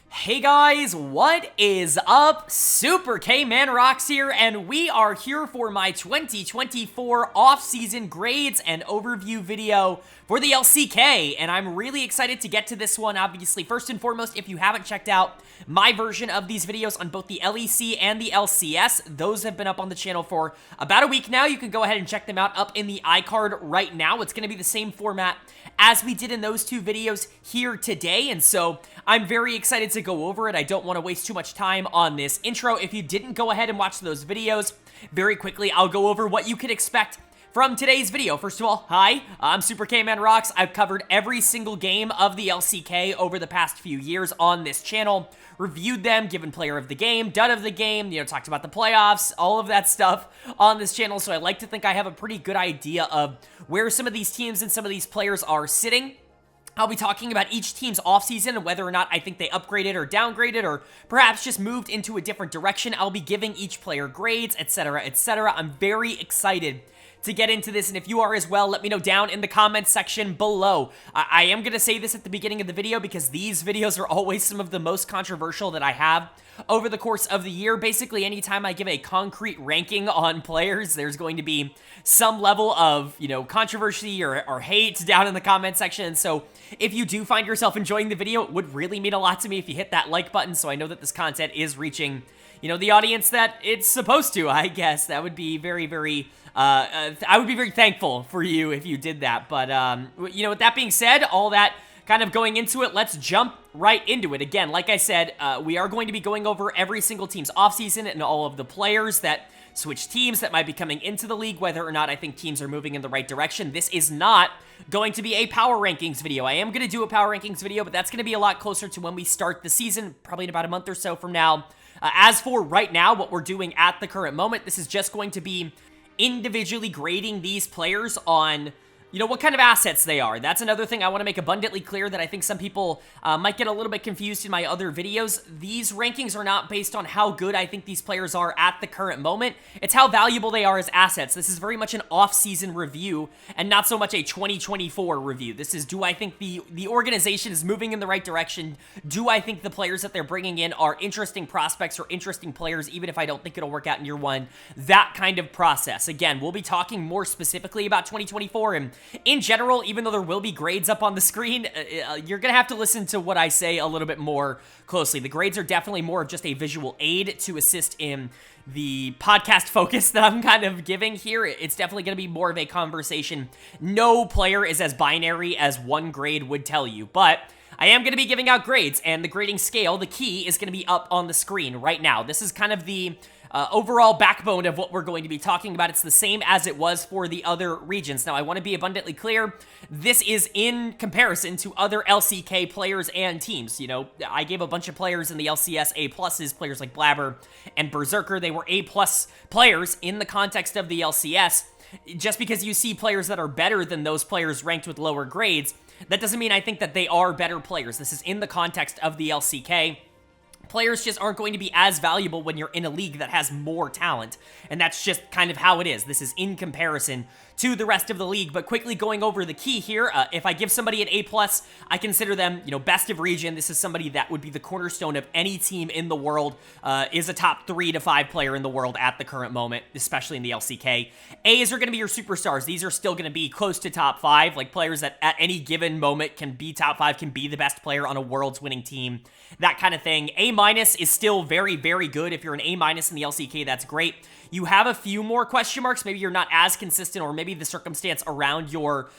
Hey guys, what is up? Super K-Man Rocks here, and we are here for my 2024 off-season grades and overview video for the LCK, and I'm really excited to get to this one. Obviously, first and foremost, if you haven't checked out my version of these videos on both the LEC and the LCS, those have been up on the channel for about a week now. You can go ahead and check them out up in the iCard right now. It's going to be the same format as we did in those two videos here today, and so I'm very excited to go over it. I don't want to waste too much time on this intro. If you didn't go ahead and watch those videos, very quickly, I'll go over what you could expect from today's video. First of all, hi, I'm Super K-Man Rocks. I've covered every single game of the LCK over the past few years on this channel, reviewed them, given player of the game, dud of the game, talked about the playoffs, all of that stuff on this channel, so I like to think I have a pretty good idea of where some of these teams and some of these players are sitting. I'll be talking about each team's offseason and whether or not I think they upgraded or downgraded or perhaps just moved into a different direction. I'll be giving each player grades, etc., etc. I'm very excited to get into this, and if you are as well, let me know down in the comments section below. I am going to say this at the beginning of the video because these videos are always some of the most controversial that I have over the course of the year. Basically, anytime I give a concrete ranking on players, there's going to be some level of, controversy or hate down in the comment section. So if you do find yourself enjoying the video, it would really mean a lot to me if you hit that like button so I know that this content is reaching, the audience that it's supposed to, I guess. That would be very, very, I would be very thankful for you if you did that. But, with that being said, all that kind of going into it, let's jump right into it. Again, like I said, we are going to be going over every single team's offseason and all of the players that switch teams that might be coming into the league, whether or not I think teams are moving in the right direction. This is not going to be a power rankings video. I am going to do a power rankings video, but that's going to be a lot closer to when we start the season, probably in about a month or so from now. As for right now, what we're doing at the current moment, this is just going to be individually grading these players on what kind of assets they are. That's another thing I want to make abundantly clear that I think some people might get a little bit confused in my other videos. These rankings are not based on how good I think these players are at the current moment. It's how valuable they are as assets. This is very much an off-season review and not so much a 2024 review. This is, do I think the organization is moving in the right direction? Do I think the players that they're bringing in are interesting prospects or interesting players, even if I don't think it'll work out in year one? That kind of process. Again, we'll be talking more specifically about 2024 and in general, even though there will be grades up on the screen, you're going to have to listen to what I say a little bit more closely. The grades are definitely more of just a visual aid to assist in the podcast focus that I'm kind of giving here. It's definitely going to be more of a conversation. No player is as binary as one grade would tell you, but I am going to be giving out grades, and the grading scale, the key, is going to be up on the screen right now. This is kind of the overall backbone of what we're going to be talking about. It's the same as it was for the other regions. Now, I want to be abundantly clear. This is in comparison to other LCK players and teams. I gave a bunch of players in the LCS A+, players like Blabber and Berserker. They were A+ players in the context of the LCS. Just because you see players that are better than those players ranked with lower grades, that doesn't mean I think that they are better players. This is in the context of the LCK. Players just aren't going to be as valuable when you're in a league that has more talent, and that's just kind of how it is. This is in comparison to the rest of the league, but quickly going over the key here, if I give somebody an A+, I consider them, best of region. This is somebody that would be the cornerstone of any team in the world, is a top 3 to 5 player in the world at the current moment, especially in the LCK. A's are going to be your superstars. These are still going to be close to top 5, like players that at any given moment can be top 5, can be the best player on a world's winning team, that kind of thing. A- is still very, very good. If you're an A- in the LCK, that's great. You have a few more question marks. Maybe you're not as consistent, or maybe the circumstance around your,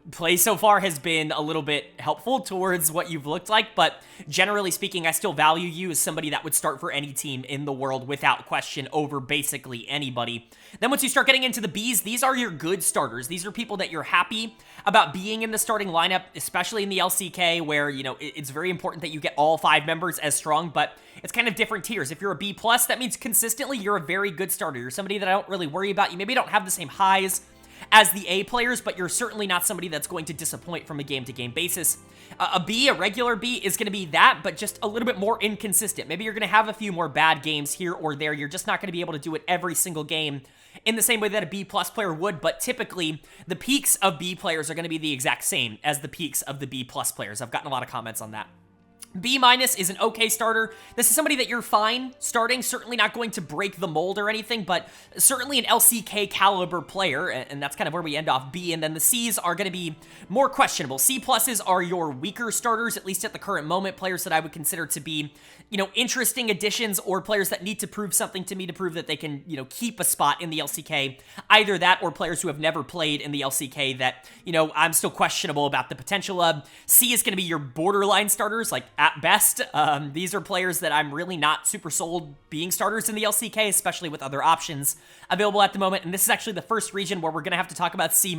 play so far has been a little bit helpful towards what you've looked like, but generally speaking, I still value you as somebody that would start for any team in the world without question over basically anybody. Then once you start getting into the Bs, these are your good starters. These are people that you're happy about being in the starting lineup, especially in the LCK, where, it's very important that you get all 5 members as strong, but it's kind of different tiers. If you're a B+, that means consistently you're a very good starter. You're somebody that I don't really worry about. You maybe don't have the same highs as the A players, but you're certainly not somebody that's going to disappoint from a game-to-game basis. A B, a regular B, is going to be that, but just a little bit more inconsistent. Maybe you're going to have a few more bad games here or there. You're just not going to be able to do it every single game in the same way that a B+ player would, but typically the peaks of B players are going to be the exact same as the peaks of the B+ players. I've gotten a lot of comments on that. B- is an okay starter. This is somebody that you're fine starting, certainly not going to break the mold or anything, but certainly an LCK caliber player, and that's kind of where we end off B, and then the C's are going to be more questionable. C+ are your weaker starters, at least at the current moment, players that I would consider to be, you know, interesting additions or players that need to prove something to me to prove that they can, you know, keep a spot in the LCK. Either that or players who have never played in the LCK that, you know, I'm still questionable about the potential of. C is going to be your borderline starters, like at best. These are players that I'm really not super sold being starters in the LCK, especially with other options available at the moment. And this is actually the first region where we're going to have to talk about C-,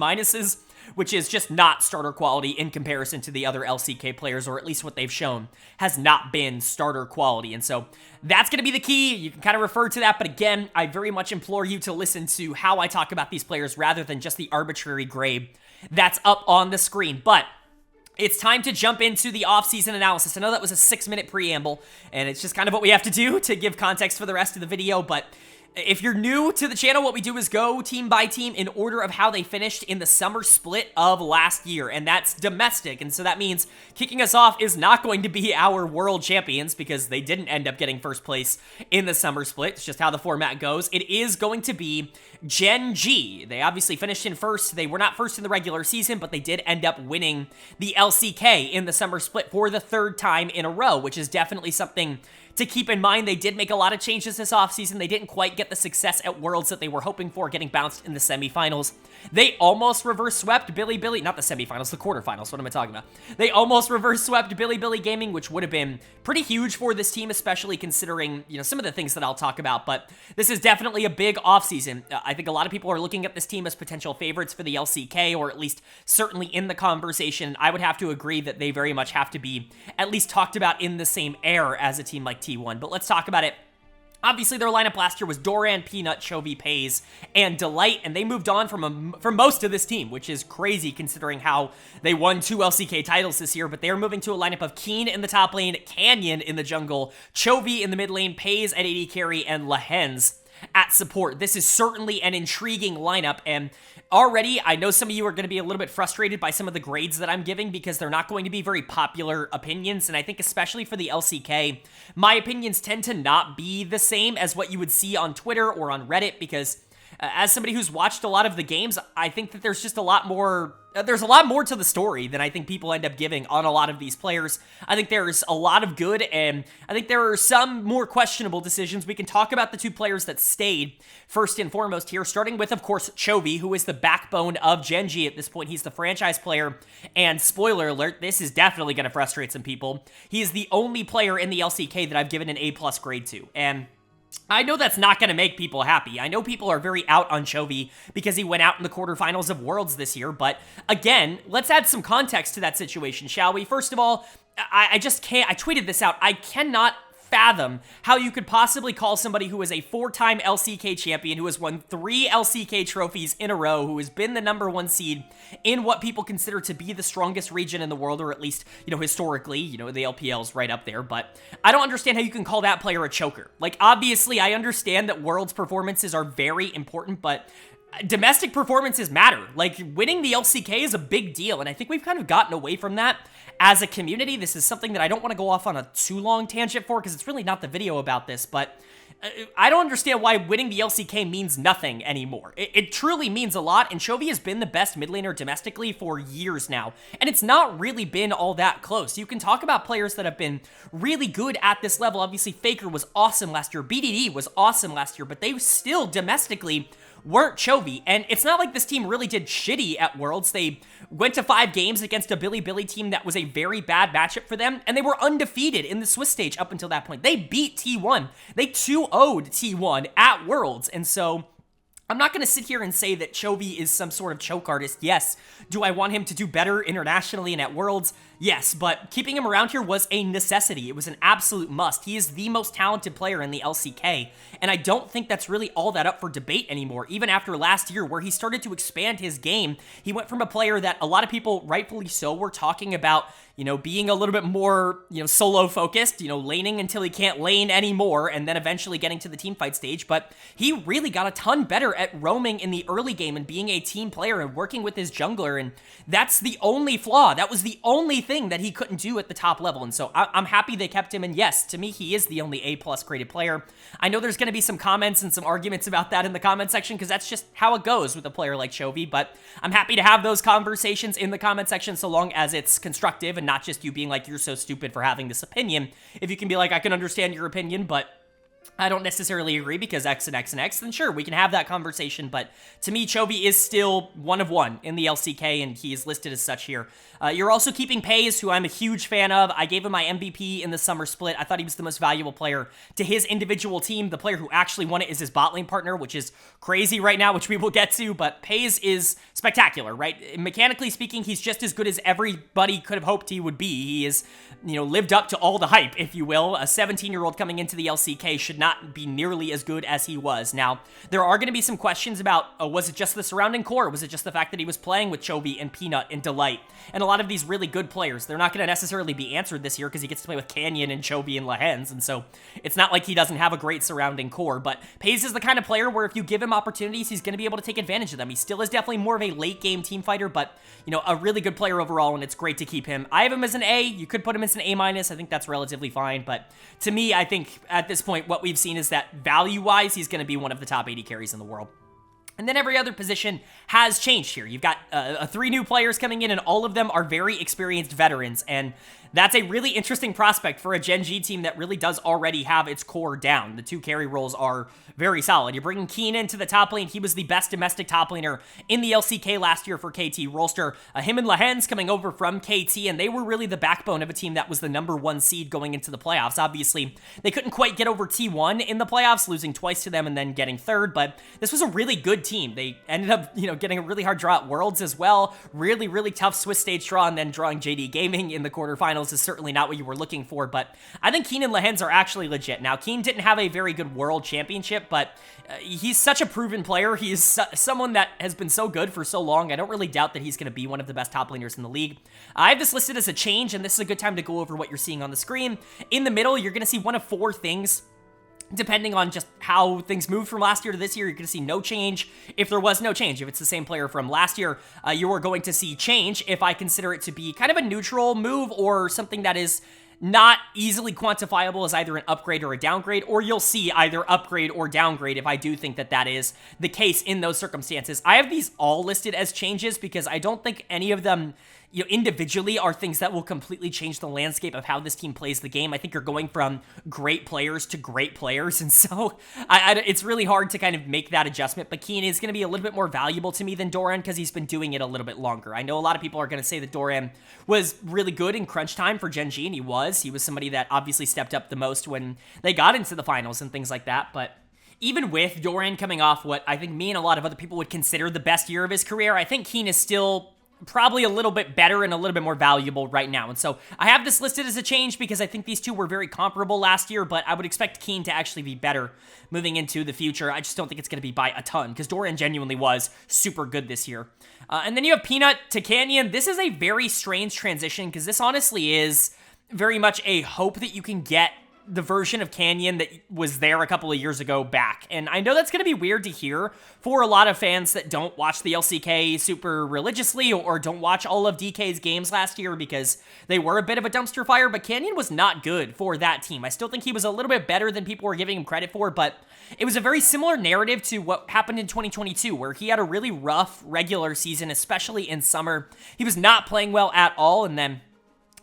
which is just not starter quality in comparison to the other LCK players, or at least what they've shown has not been starter quality. And so that's going to be the key. You can kind of refer to that, but again, I very much implore you to listen to how I talk about these players rather than just the arbitrary grade that's up on the screen. But it's time to jump into the offseason analysis. I know that was a 6-minute preamble, and it's just kind of what we have to do to give context for the rest of the video, but if you're new to the channel, what we do is go team by team in order of how they finished in the summer split of last year, and that's domestic, and so that means kicking us off is not going to be our world champions because they didn't end up getting first place in the summer split. It's just how the format goes. It is going to be Gen.G. They obviously finished in first. They were not first in the regular season, but they did end up winning the LCK in the summer split for the 3rd time in a row, which is definitely something to keep in mind. They did make a lot of changes this offseason. They didn't quite get the success at Worlds that they were hoping for, getting bounced in the semifinals. They almost reverse swept Bilibili, not the semifinals, the quarterfinals. What am I talking about? They almost reverse swept Bilibili Gaming, which would have been pretty huge for this team, especially considering, you know, some of the things that I'll talk about. But this is definitely a big offseason. I think a lot of people are looking at this team as potential favorites for the LCK, or at least certainly in the conversation. I would have to agree that they very much have to be at least talked about in the same air as a team like T1, but let's talk about it. Obviously, their lineup last year was Doran, Peanut, Chovy, Pays, and Delight, and they moved on from most of this team, which is crazy considering how they won 2 LCK titles this year, but they are moving to a lineup of Keen in the top lane, Canyon in the jungle, Chovy in the mid lane, Pays at AD carry, and Lahens at support. This is certainly an intriguing lineup, and already I know some of you are going to be a little bit frustrated by some of the grades that I'm giving because they're not going to be very popular opinions, and I think especially for the LCK, my opinions tend to not be the same as what you would see on Twitter or on Reddit because as somebody who's watched a lot of the games, I think that there's just a lot more to the story than I think people end up giving on a lot of these players. I think there's a lot of good, and I think there are some more questionable decisions. We can talk about the 2 players that stayed first and foremost here, starting with, of course, Chovy, who is the backbone of Gen.G at this point. He's the franchise player, and spoiler alert, this is definitely going to frustrate some people. He is the only player in the LCK that I've given an A+ grade to, and I know that's not going to make people happy. I know people are very out on Chovy because he went out in the quarterfinals of Worlds this year, but again, let's add some context to that situation, shall we? First of all, I just can't, I tweeted this out, I cannot fathom how you could possibly call somebody who is a 4-time LCK champion, who has won 3 LCK trophies in a row, who has been the #1 seed in what people consider to be the strongest region in the world, or at least, you know, historically, you know, the LPL's right up there, but I don't understand how you can call that player a choker. Like, obviously, I understand that Worlds performances are very important, but domestic performances matter. Like, winning the LCK is a big deal, and I think we've kind of gotten away from that as a community. This is something that I don't want to go off on a too long tangent for because it's really not the video about this, but I don't understand why winning the LCK means nothing anymore. It truly means a lot, and Chovy has been the best mid laner domestically for years now, and it's not really been all that close. You can talk about players that have been really good at this level. Obviously, Faker was awesome last year. BDD was awesome last year, but they still domestically weren't Chovy, and it's not like this team really did shitty at Worlds. They went to 5 games against a Bilibili team that was a very bad matchup for them, and they were undefeated in the Swiss stage up until that point. They beat T1. They 2-0'd T1 at Worlds, and so I'm not going to sit here and say that Chovy is some sort of choke artist. Yes. Do I want him to do better internationally and at Worlds? Yes, but keeping him around here was a necessity. It was an absolute must. He is the most talented player in the LCK, and I don't think that's really all that up for debate anymore. Even after last year, where he started to expand his game, he went from a player that a lot of people, rightfully so, were talking about, you know, being a little bit more, you know, solo focused, you know, laning until he can't lane anymore, and then eventually getting to the teamfight stage, but he really got a ton better at roaming in the early game and being a team player and working with his jungler, and that's the only flaw. That was the only thing thing that he couldn't do at the top level. And so I'm happy they kept him. And yes, to me, he is the only A+ graded player. I know there's going to be some comments and some arguments about that in the comment section, because that's just how it goes with a player like Chovy. But I'm happy to have those conversations in the comment section, so long as it's constructive and not just you being like, you're so stupid for having this opinion. If you can be like, I can understand your opinion, but I don't necessarily agree because X and X and X, then sure, we can have that conversation. But to me, Chovy is still one of one in the LCK, and he is listed as such here. You're also keeping Pays, who I'm a huge fan of. I gave him my MVP in the summer split. I thought he was the most valuable player to his individual team. The player who actually won it is his bot lane partner, which is crazy right now, which we will get to. But Pays is spectacular, right? Mechanically speaking, he's just as good as everybody could have hoped he would be. He is, lived up to all the hype, if you will. A 17-year-old coming into the LCK should not be nearly as good as he was. Now, there are going to be some questions about, was it just the surrounding core? Was it just the fact that he was playing with Chovy and Peanut and Delight and a lot of these really good players? They're not going to necessarily be answered this year because he gets to play with Canyon and Chovy and Lehens, and so it's not like he doesn't have a great surrounding core. But Pays is the kind of player where if you give him opportunities, he's going to be able to take advantage of them. He still is definitely more of a late-game team fighter, but, a really good player overall, and it's great to keep him. I have him as an A. You could put him as an A-. I think that's relatively fine, but to me, I think at this point, what we've seen is that value-wise, he's going to be one of the top 80 carries in the world. And then every other position has changed here. You've got 3 new players coming in, and all of them are very experienced veterans, and that's a really interesting prospect for a Gen.G team that really does already have its core down. The 2 carry roles are very solid. You're bringing Keen into the top lane. He was the best domestic top laner in the LCK last year for KT Rolster. Him and Lehens coming over from KT, and they were really the backbone of a team that was the number 1 seed going into the playoffs. Obviously, they couldn't quite get over T1 in the playoffs, losing twice to them and then getting 3rd, but this was a really good team. They ended up, getting a really hard draw at Worlds as well. Really, really tough Swiss stage draw, and then drawing JD Gaming in the quarterfinals is certainly not what you were looking for, but I think Keen and Lehens are actually legit. Now, Keen didn't have a very good world championship, but he's such a proven player. He is someone that has been so good for so long. I don't really doubt that he's going to be one of the best top laners in the league. I have this listed as a change, and this is a good time to go over what you're seeing on the screen. In the middle, you're going to see one of 4 things. Depending on just how things moved from last year to this year, you're going to see no change if there was no change. If it's the same player from last year, you are going to see change if I consider it to be kind of a neutral move or something that is not easily quantifiable as either an upgrade or a downgrade, or you'll see either upgrade or downgrade if I do think that that is the case in those circumstances. I have these all listed as changes because I don't think any of them individually are things that will completely change the landscape of how this team plays the game. I think you're going from great players to great players, and so it's really hard to kind of make that adjustment, but Keen is going to be a little bit more valuable to me than Doran because he's been doing it a little bit longer. I know a lot of people are going to say that Doran was really good in crunch time for Gen.G, and he was. He was somebody that obviously stepped up the most when they got into the finals and things like that, but even with Doran coming off what I think me and a lot of other people would consider the best year of his career, I think Keen is still probably a little bit better and a little bit more valuable right now. And so I have this listed as a change because I think these two were very comparable last year, but I would expect Keen to actually be better moving into the future. I just don't think it's going to be by a ton because Doran genuinely was super good this year. And then you have Peanut to Canyon. This is a very strange transition because this honestly is very much a hope that you can get the version of Canyon that was there a couple of years ago back. And I know that's going to be weird to hear for a lot of fans that don't watch the LCK super religiously or don't watch all of DK's games last year because they were a bit of a dumpster fire, but Canyon was not good for that team. I still think he was a little bit better than people were giving him credit for, but it was a very similar narrative to what happened in 2022, where he had a really rough regular season, especially in summer. He was not playing well at all, and then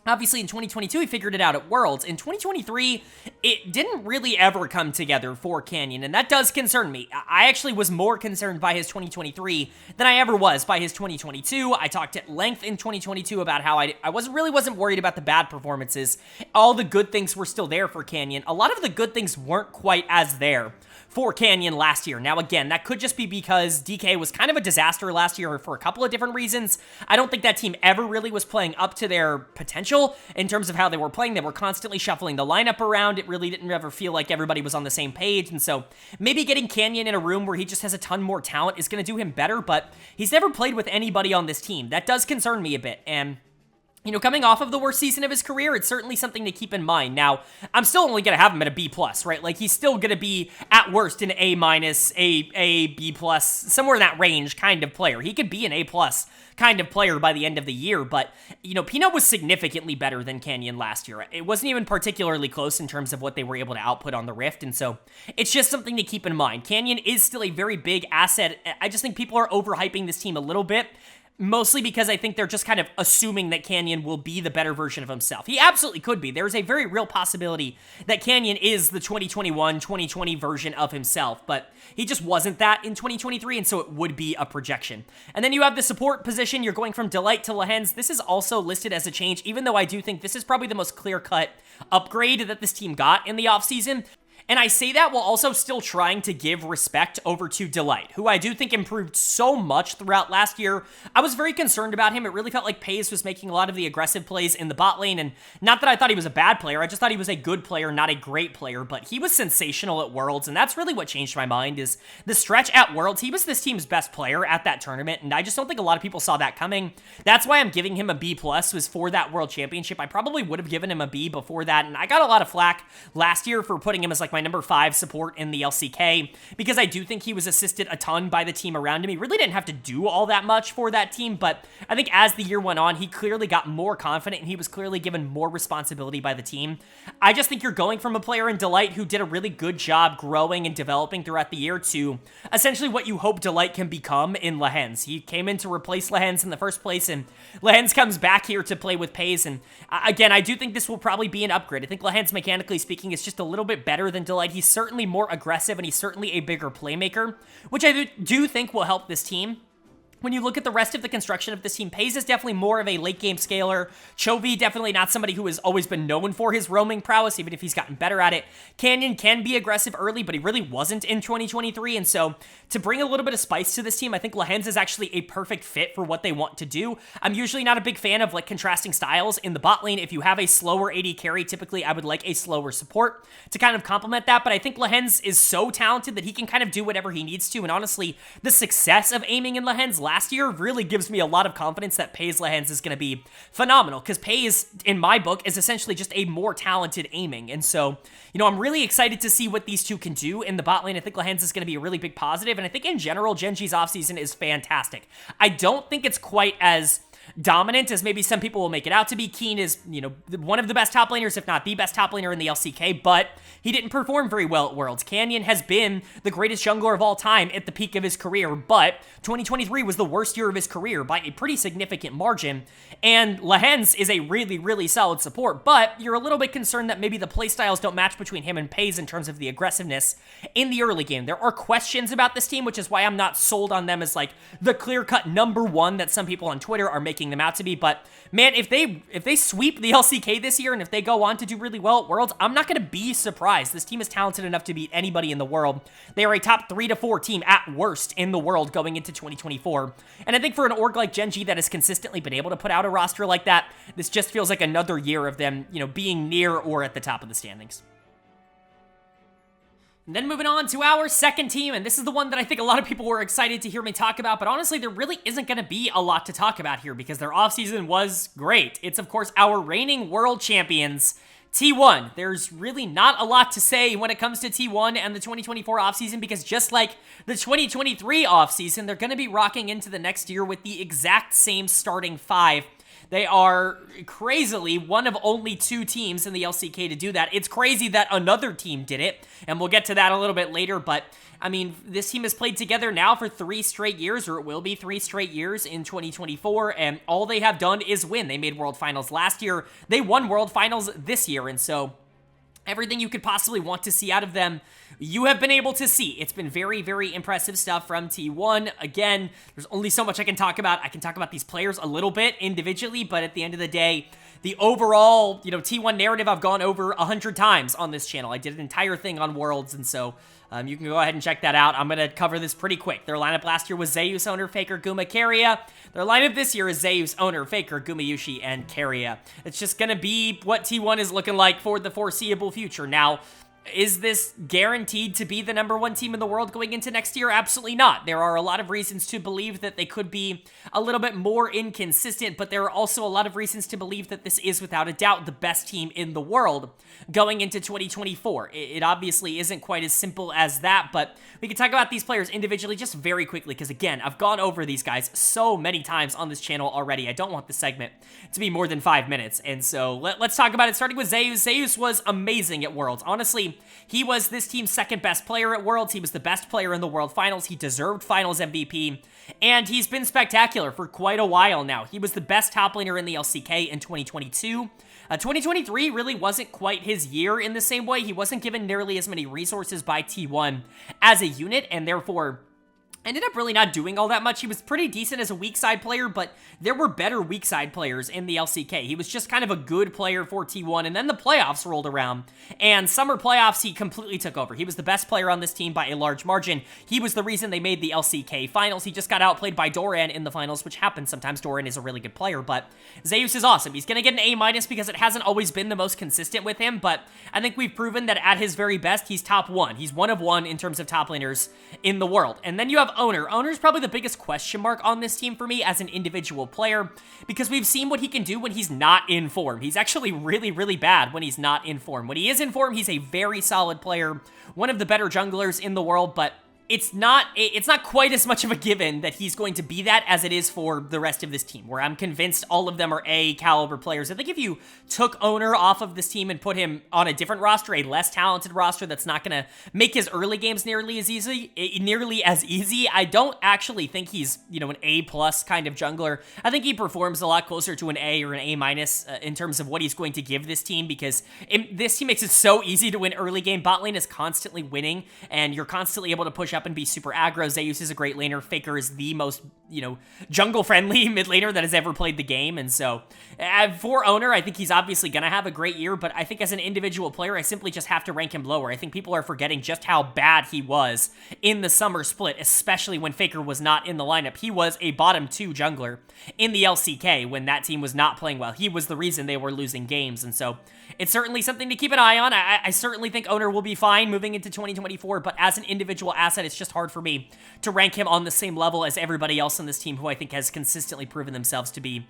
obviously, in 2022, he figured it out at Worlds. In 2023, it didn't really ever come together for Canyon, and that does concern me. I actually was more concerned by his 2023 than I ever was by his 2022. I talked at length in 2022 about how I wasn't worried about the bad performances. All the good things were still there for Canyon. A lot of the good things weren't quite as there for Canyon last year. Now, again, that could just be because DK was kind of a disaster last year for a couple of different reasons. I don't think that team ever really was playing up to their potential in terms of how they were playing. They were constantly shuffling the lineup around. It really didn't ever feel like everybody was on the same page, and so maybe getting Canyon in a room where he just has a ton more talent is going to do him better, but he's never played with anybody on this team. That does concern me a bit, and you know, coming off of the worst season of his career, it's certainly something to keep in mind. Now, I'm still only going to have him at a B+, right? Like, he's still going to be, at worst, an A-, A, B+, somewhere in that range kind of player. He could be an A+ kind of player by the end of the year, but, you know, Peanut was significantly better than Canyon last year. It wasn't even particularly close in terms of what they were able to output on the Rift, and so it's just something to keep in mind. Canyon is still a very big asset. I just think people are overhyping this team a little bit, mostly because I think they're just kind of assuming that Canyon will be the better version of himself. He absolutely could be. There's a very real possibility that Canyon is the 2021, 2020 version of himself, but he just wasn't that in 2023, and so it would be a projection. And then you have the support position. You're going from Delight to Lehens. This is also listed as a change, even though I do think this is probably the most clear-cut upgrade that this team got in the offseason. And I say that while also still trying to give respect over to Delight, who I do think improved so much throughout last year. I was very concerned about him. It really felt like Paze was making a lot of the aggressive plays in the bot lane, and not that I thought he was a bad player, I just thought he was a good player, not a great player, but he was sensational at Worlds, and that's really what changed my mind, is the stretch at Worlds. He was this team's best player at that tournament, and I just don't think a lot of people saw that coming. That's why I'm giving him a B+, was for that World Championship. I probably would have given him a B before that, and I got a lot of flack last year for putting him as like my number 5 support in the LCK, because I do think he was assisted a ton by the team around him. He really didn't have to do all that much for that team, but I think as the year went on, he clearly got more confident, and he was clearly given more responsibility by the team. I just think you're going from a player in Delight who did a really good job growing and developing throughout the year to essentially what you hope Delight can become in Lehens. He came in to replace Lehens in the first place, and Lehens comes back here to play with Paze, and again, I do think this will probably be an upgrade. I think Lehens, mechanically speaking, is just a little bit better than Delight. He's certainly more aggressive, and he's certainly a bigger playmaker, which I do think will help this team. When you look at the rest of the construction of this team, Paze is definitely more of a late-game scaler. Chovy, definitely not somebody who has always been known for his roaming prowess, even if he's gotten better at it. Canyon can be aggressive early, but he really wasn't in 2023, and so to bring a little bit of spice to this team, I think Lehens is actually a perfect fit for what they want to do. I'm usually not a big fan of, like, contrasting styles in the bot lane. If you have a slower AD carry, typically I would like a slower support to kind of complement that, but I think Lehens is so talented that he can kind of do whatever he needs to, and honestly, the success of aiming in Lehens last year really gives me a lot of confidence that Paze Lehens is going to be phenomenal, because Paze, in my book, is essentially just a more talented aiming, and so, you know, I'm really excited to see what these two can do in the bot lane. I think Lehens is going to be a really big positive, and I think in general, Gen.G's offseason is fantastic. I don't think it's quite as dominant as maybe some people will make it out to be. Keen is, you know, one of the best top laners, if not the best top laner in the LCK, but he didn't perform very well at Worlds. Canyon has been the greatest jungler of all time at the peak of his career, but 2023 was the worst year of his career by a pretty significant margin, and Lehens is a really, really solid support, but you're a little bit concerned that maybe the playstyles don't match between him and Paze in terms of the aggressiveness in the early game. There are questions about this team, which is why I'm not sold on them as like the clear-cut number 1 that some people on Twitter are making them out to be, but man, if they sweep the LCK this year and if they go on to do really well at Worlds, I'm not going to be surprised. This team is talented enough to beat anybody in the world. They are a top 3 to 4 team at worst in the world going into 2024, and I think for an org like Gen.G that has consistently been able to put out a roster like that, this just feels like another year of them, you know, being near or at the top of the standings. And then moving on to our second team, and this is the one that I think a lot of people were excited to hear me talk about, but honestly, there really isn't going to be a lot to talk about here because their offseason was great. It's, of course, our reigning world champions, T1. There's really not a lot to say when it comes to T1 and the 2024 offseason because just like the 2023 offseason, they're going to be rocking into the next year with the exact same starting 5. They are crazily one of only 2 teams in the LCK to do that. It's crazy that another team did it, and we'll get to that a little bit later, but I mean, this team has played together now for 3 straight years, or it will be 3 straight years in 2024, and all they have done is win. They made World Finals last year. They won World Finals this year, and so everything you could possibly want to see out of them, you have been able to see. It's been very, very impressive stuff from T1. Again, there's only so much I can talk about. I can talk about these players a little bit individually, but at the end of the day, the overall, you know, T1 narrative I've gone over 100 times on this channel. I did an entire thing on Worlds, and so you can go ahead and check that out. I'm going to cover this pretty quick. Their lineup last year was Zeus, Owner, Faker, Guma, Keria. Their lineup this year is Zeus, Owner, Faker, Guma, Yushi, and Keria. It's just going to be what T1 is looking like for the foreseeable future. Now, Is this guaranteed to be the #1 team in the world going into next year? Absolutely not. There are a lot of reasons to believe that they could be a little bit more inconsistent, but there are also a lot of reasons to believe that this is without a doubt the best team in the world going into 2024. It obviously isn't quite as simple as that, but we can talk about these players individually just very quickly, because again, I've gone over these guys so many times on this channel already. I don't want this segment to be more than 5 minutes, and so let's talk about it, starting with Zeus. Zeus was amazing at Worlds. Honestly, he was this team's second best player at Worlds. He was the best player in the World Finals. He deserved Finals MVP, and he's been spectacular for quite a while now. He was the best top laner in the LCK in 2022. 2023 really wasn't quite his year in the same way. He wasn't given nearly as many resources by T1 as a unit, and therefore ended up really not doing all that much. He was pretty decent as a weak side player, but there were better weak side players in the LCK. He was just kind of a good player for T1, and then the playoffs rolled around, and summer playoffs, he completely took over. He was the best player on this team by a large margin. He was the reason they made the LCK finals. He just got outplayed by Doran in the finals, which happens sometimes. Doran is a really good player, but Zeus is awesome. He's going to get an A- because it hasn't always been the most consistent with him, but I think we've proven that at his very best, he's top 1. He's 1 of 1 in terms of top laners in the world. And then you have Owner. Owner's probably the biggest question mark on this team for me as an individual player, because we've seen what he can do when he's not in form. He's actually really, really bad when he's not in form. When he is in form, he's a very solid player, one of the better junglers in the world, but it's not quite as much of a given that he's going to be that as it is for the rest of this team, where I'm convinced all of them are A caliber players. I think if you took Owner off of this team and put him on a different roster, a less talented roster that's not going to make his early games nearly as easy, I don't actually think he's, an A+ kind of jungler. I think he performs a lot closer to an A or an A- in terms of what he's going to give this team, because this team makes it so easy to win early game. Bot lane is constantly winning, and you're constantly able to push up and be super aggro. Zeus is a great laner. Faker is the most, jungle-friendly mid laner that has ever played the game. And so, for Owner, I think he's obviously going to have a great year, but I think as an individual player, I simply just have to rank him lower. I think people are forgetting just how bad he was in the summer split, especially when Faker was not in the lineup. He was a bottom 2 jungler in the LCK when that team was not playing well. He was the reason they were losing games, and so it's certainly something to keep an eye on. I certainly think Owner will be fine moving into 2024, but as an individual asset, it's just hard for me to rank him on the same level as everybody else on this team who I think has consistently proven themselves to be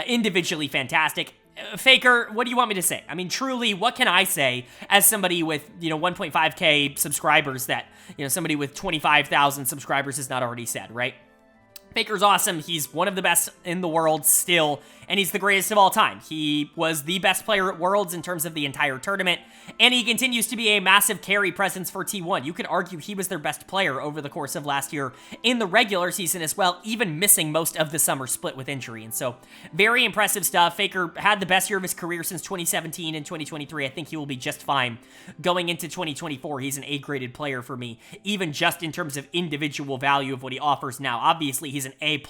individually fantastic. Faker, what do you want me to say? I mean, truly, what can I say as somebody with, 1.5K subscribers that, somebody with 25,000 subscribers has not already said, right? Faker's awesome. He's one of the best in the world still, and he's the greatest of all time. He was the best player at Worlds in terms of the entire tournament, and he continues to be a massive carry presence for T1. You could argue he was their best player over the course of last year in the regular season as well, even missing most of the summer split with injury. And so, very impressive stuff. Faker had the best year of his career since 2017 and 2023. I think he will be just fine going into 2024. He's an A-graded player for me, even just in terms of individual value of what he offers now. Obviously, he's an A+++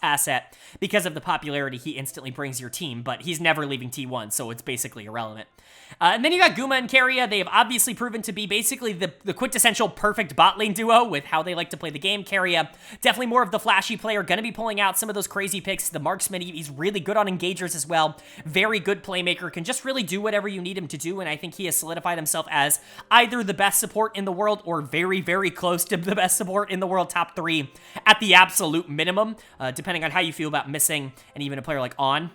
asset because of the popularity he instantly brings your team, but he's never leaving T1, so it's basically irrelevant. And then you got Guma and KIA. They have obviously proven to be basically the quintessential perfect bot lane duo with how they like to play the game. KIA, definitely more of the flashy player, going to be pulling out some of those crazy picks. The marksman, he's really good on engagers as well. Very good playmaker, can just really do whatever you need him to do, and I think he has solidified himself as either the best support in the world or very, very close to the best support in the world, top 3 at the absolute minimum, depending on how you feel about missing and even a player like On.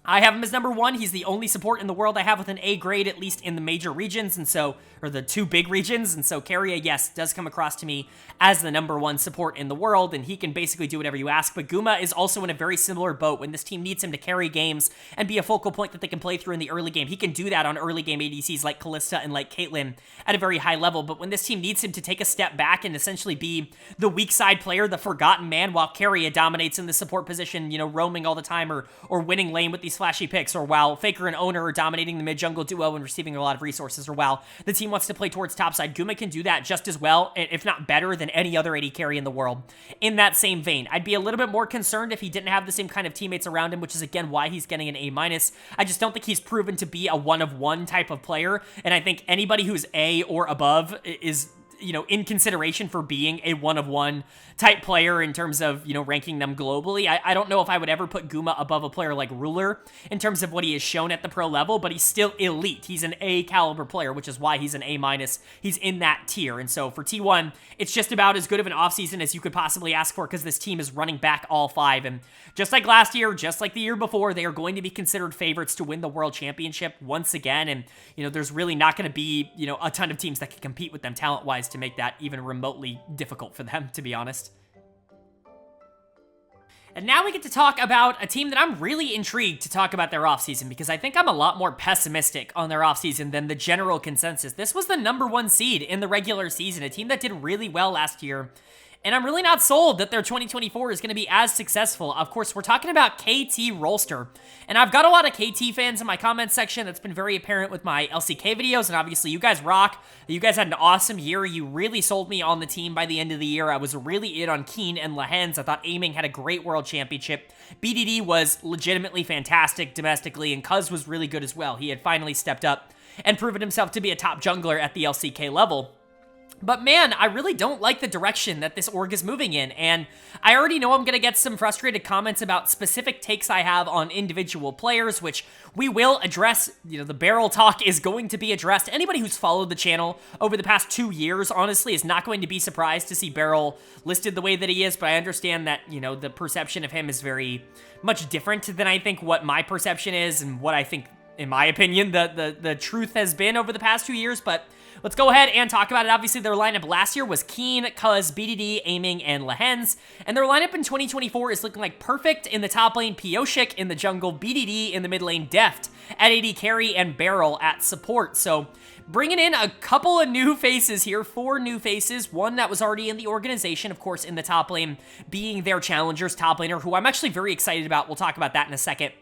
I have him as #1. He's the only support in the world I have with an A grade, at least in the major regions, and so, or the 2 big regions, and so KIA, yes, does come across to me as the #1 support in the world, and he can basically do whatever you ask. But Guma is also in a very similar boat. When this team needs him to carry games and be a focal point that they can play through in the early game, he can do that on early game ADCs like Kalista and like Caitlyn at a very high level. But when this team needs him to take a step back and essentially be the weak side player, the forgotten man, while KIA dominates in the support position, roaming all the time or winning lane with these flashy picks, or while Faker and Owner are dominating the mid-jungle duo and receiving a lot of resources, or while the team wants to play towards topside, Guma can do that just as well, if not better, than any other AD carry in the world. In that same vein, I'd be a little bit more concerned if he didn't have the same kind of teammates around him, which is, again, why he's getting an A-. I just don't think he's proven to be a one-of-one type of player, and I think anybody who's A or above is in consideration for being a one-of-one type player in terms of, ranking them globally. I don't know if I would ever put Guma above a player like Ruler in terms of what he has shown at the pro level, but he's still elite. He's an A caliber player, which is why he's an A-. He's in that tier. And so for T1, it's just about as good of an offseason as you could possibly ask for, because this team is running back all 5. And just like last year, just like the year before, they are going to be considered favorites to win the World Championship once again. And, there's really not going to be, a ton of teams that can compete with them talent-wise to make that even remotely difficult for them, to be honest. And now we get to talk about a team that I'm really intrigued to talk about their offseason, because I think I'm a lot more pessimistic on their offseason than the general consensus. This was the #1 seed in the regular season, a team that did really well last year. And I'm really not sold that their 2024 is going to be as successful. Of course, we're talking about KT Rolster. And I've got a lot of KT fans in my comments section. That's been very apparent with my LCK videos. And obviously, you guys rock. You guys had an awesome year. You really sold me on the team by the end of the year. I was really in on Keen and Lehens. I thought Aiming had a great World Championship. BDD was legitimately fantastic domestically. And Cuz was really good as well. He had finally stepped up and proven himself to be a top jungler at the LCK level. But man, I really don't like the direction that this org is moving in, and I already know I'm going to get some frustrated comments about specific takes I have on individual players, which we will address. The barrel talk is going to be addressed. Anybody who's followed the channel over the past 2 years, honestly, is not going to be surprised to see Barrel listed the way that he is, but I understand that, the perception of him is very much different than I think what my perception is and what I think, in my opinion, the truth has been over the past 2 years, but let's go ahead and talk about it. Obviously, their lineup last year was Keen, Cuz, BDD, Aiming, and Lehens. And their lineup in 2024 is looking like Perfect in the top lane, Pioshik in the jungle, BDD in the mid lane, Deft at AD carry, and Barrel at support. So bringing in a couple of new faces here, 4 new faces. One that was already in the organization, of course, in the top lane, being their challengers top laner, who I'm actually very excited about. We'll talk about that in a second.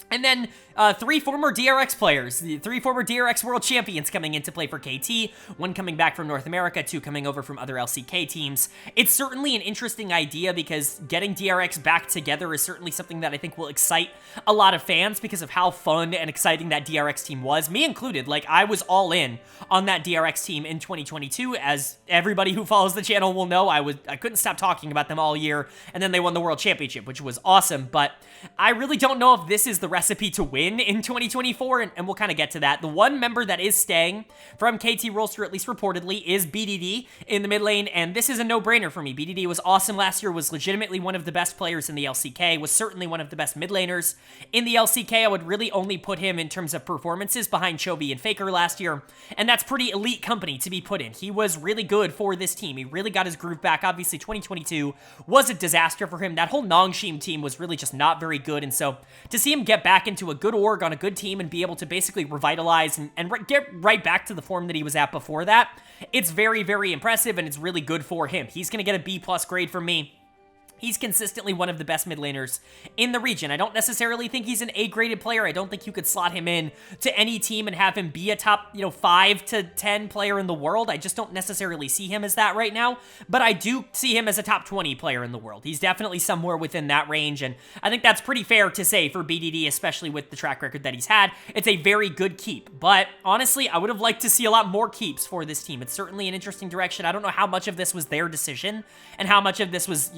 And then 3 former DRX players, the 3 former DRX world champions coming into play for KT, 1 coming back from North America, 2 coming over from other LCK teams. It's certainly an interesting idea because getting DRX back together is certainly something that I think will excite a lot of fans because of how fun and exciting that DRX team was, me included. Like, I was all in on that DRX team in 2022. As everybody who follows the channel will know, I couldn't stop talking about them all year, and then they won the World Championship, which was awesome. But I really don't know if this is the recipe to win in 2024, and we'll kind of get to that. The one member that is staying from KT Rolster, at least reportedly, is BDD in the mid lane, and this is a no-brainer for me. BDD was awesome last year, was legitimately one of the best players in the LCK, was certainly one of the best mid laners in the LCK. I would really only put him in terms of performances behind Chovy and Faker last year, and that's pretty elite company to be put in. He was really good for this team. He really got his groove back. Obviously, 2022 was a disaster for him. That whole Nongshim team was really just not very good, and so to see him get back into a good org on a good team and be able to basically revitalize and get right back to the form that he was at before that, it's very, very impressive, and it's really good for him. He's going to get a B+ grade from me. He's consistently one of the best mid laners in the region. I don't necessarily think he's an A-graded player. I don't think you could slot him in to any team and have him be a top, 5 to 10 player in the world. I just don't necessarily see him as that right now, but I do see him as a top 20 player in the world. He's definitely somewhere within that range, and I think that's pretty fair to say for BDD, especially with the track record that he's had. It's a very good keep, but honestly, I would have liked to see a lot more keeps for this team. It's certainly an interesting direction. I don't know how much of this was their decision and how much of this was,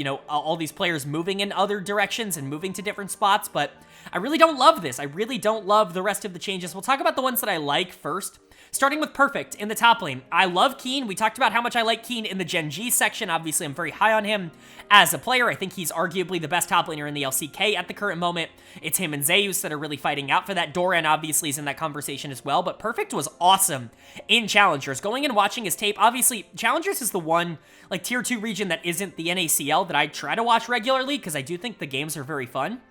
all these players moving in other directions and moving to different spots, but I really don't love this. I really don't love the rest of the changes. We'll talk about the ones that I like first. Starting with Perfect in the top lane. I love Keen. We talked about how much I like Keen in the Gen.G section. Obviously, I'm very high on him as a player. I think he's arguably the best top laner in the LCK at the current moment. It's him and Zeus that are really fighting out for that. Doran obviously is in that conversation as well, but Perfect was awesome in Challengers. Going and watching his tape, obviously, Challengers is the one, like, tier 2 region that isn't the NACL that I try to watch regularly because I do think the games are very fun.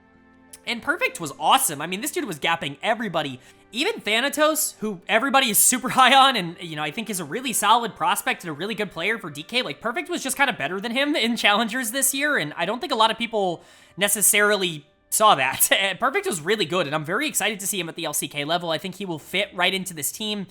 And Perfect was awesome. I mean, this dude was gapping everybody. Even Thanatos, who everybody is super high on and, I think is a really solid prospect and a really good player for DK, like, Perfect was just kind of better than him in Challengers this year, and I don't think a lot of people necessarily Saw that. Perfect was really good, and I'm very excited to see him at the LCK level. I think he will fit right into this team.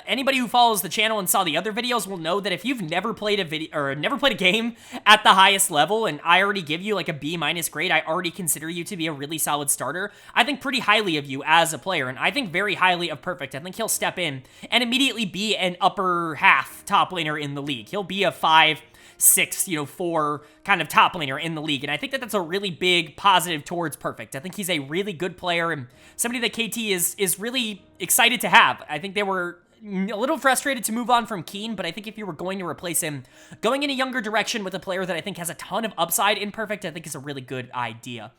Anybody who follows the channel and saw the other videos will know that if you've never played a video or never played a game at the highest level, and I already give you like a B- grade, I already consider you to be a really solid starter. I think pretty highly of you as a player, and I think very highly of Perfect. I think he'll step in and immediately be an upper half top laner in the league. He'll be a 5, 6, 4 kind of top laner in the league. And I think that that's a really big positive towards Perfect. I think he's a really good player and somebody that KT is really excited to have. I think they were a little frustrated to move on from Keen, but I think if you were going to replace him, going in a younger direction with a player that I think has a ton of upside in Perfect, I think is a really good idea.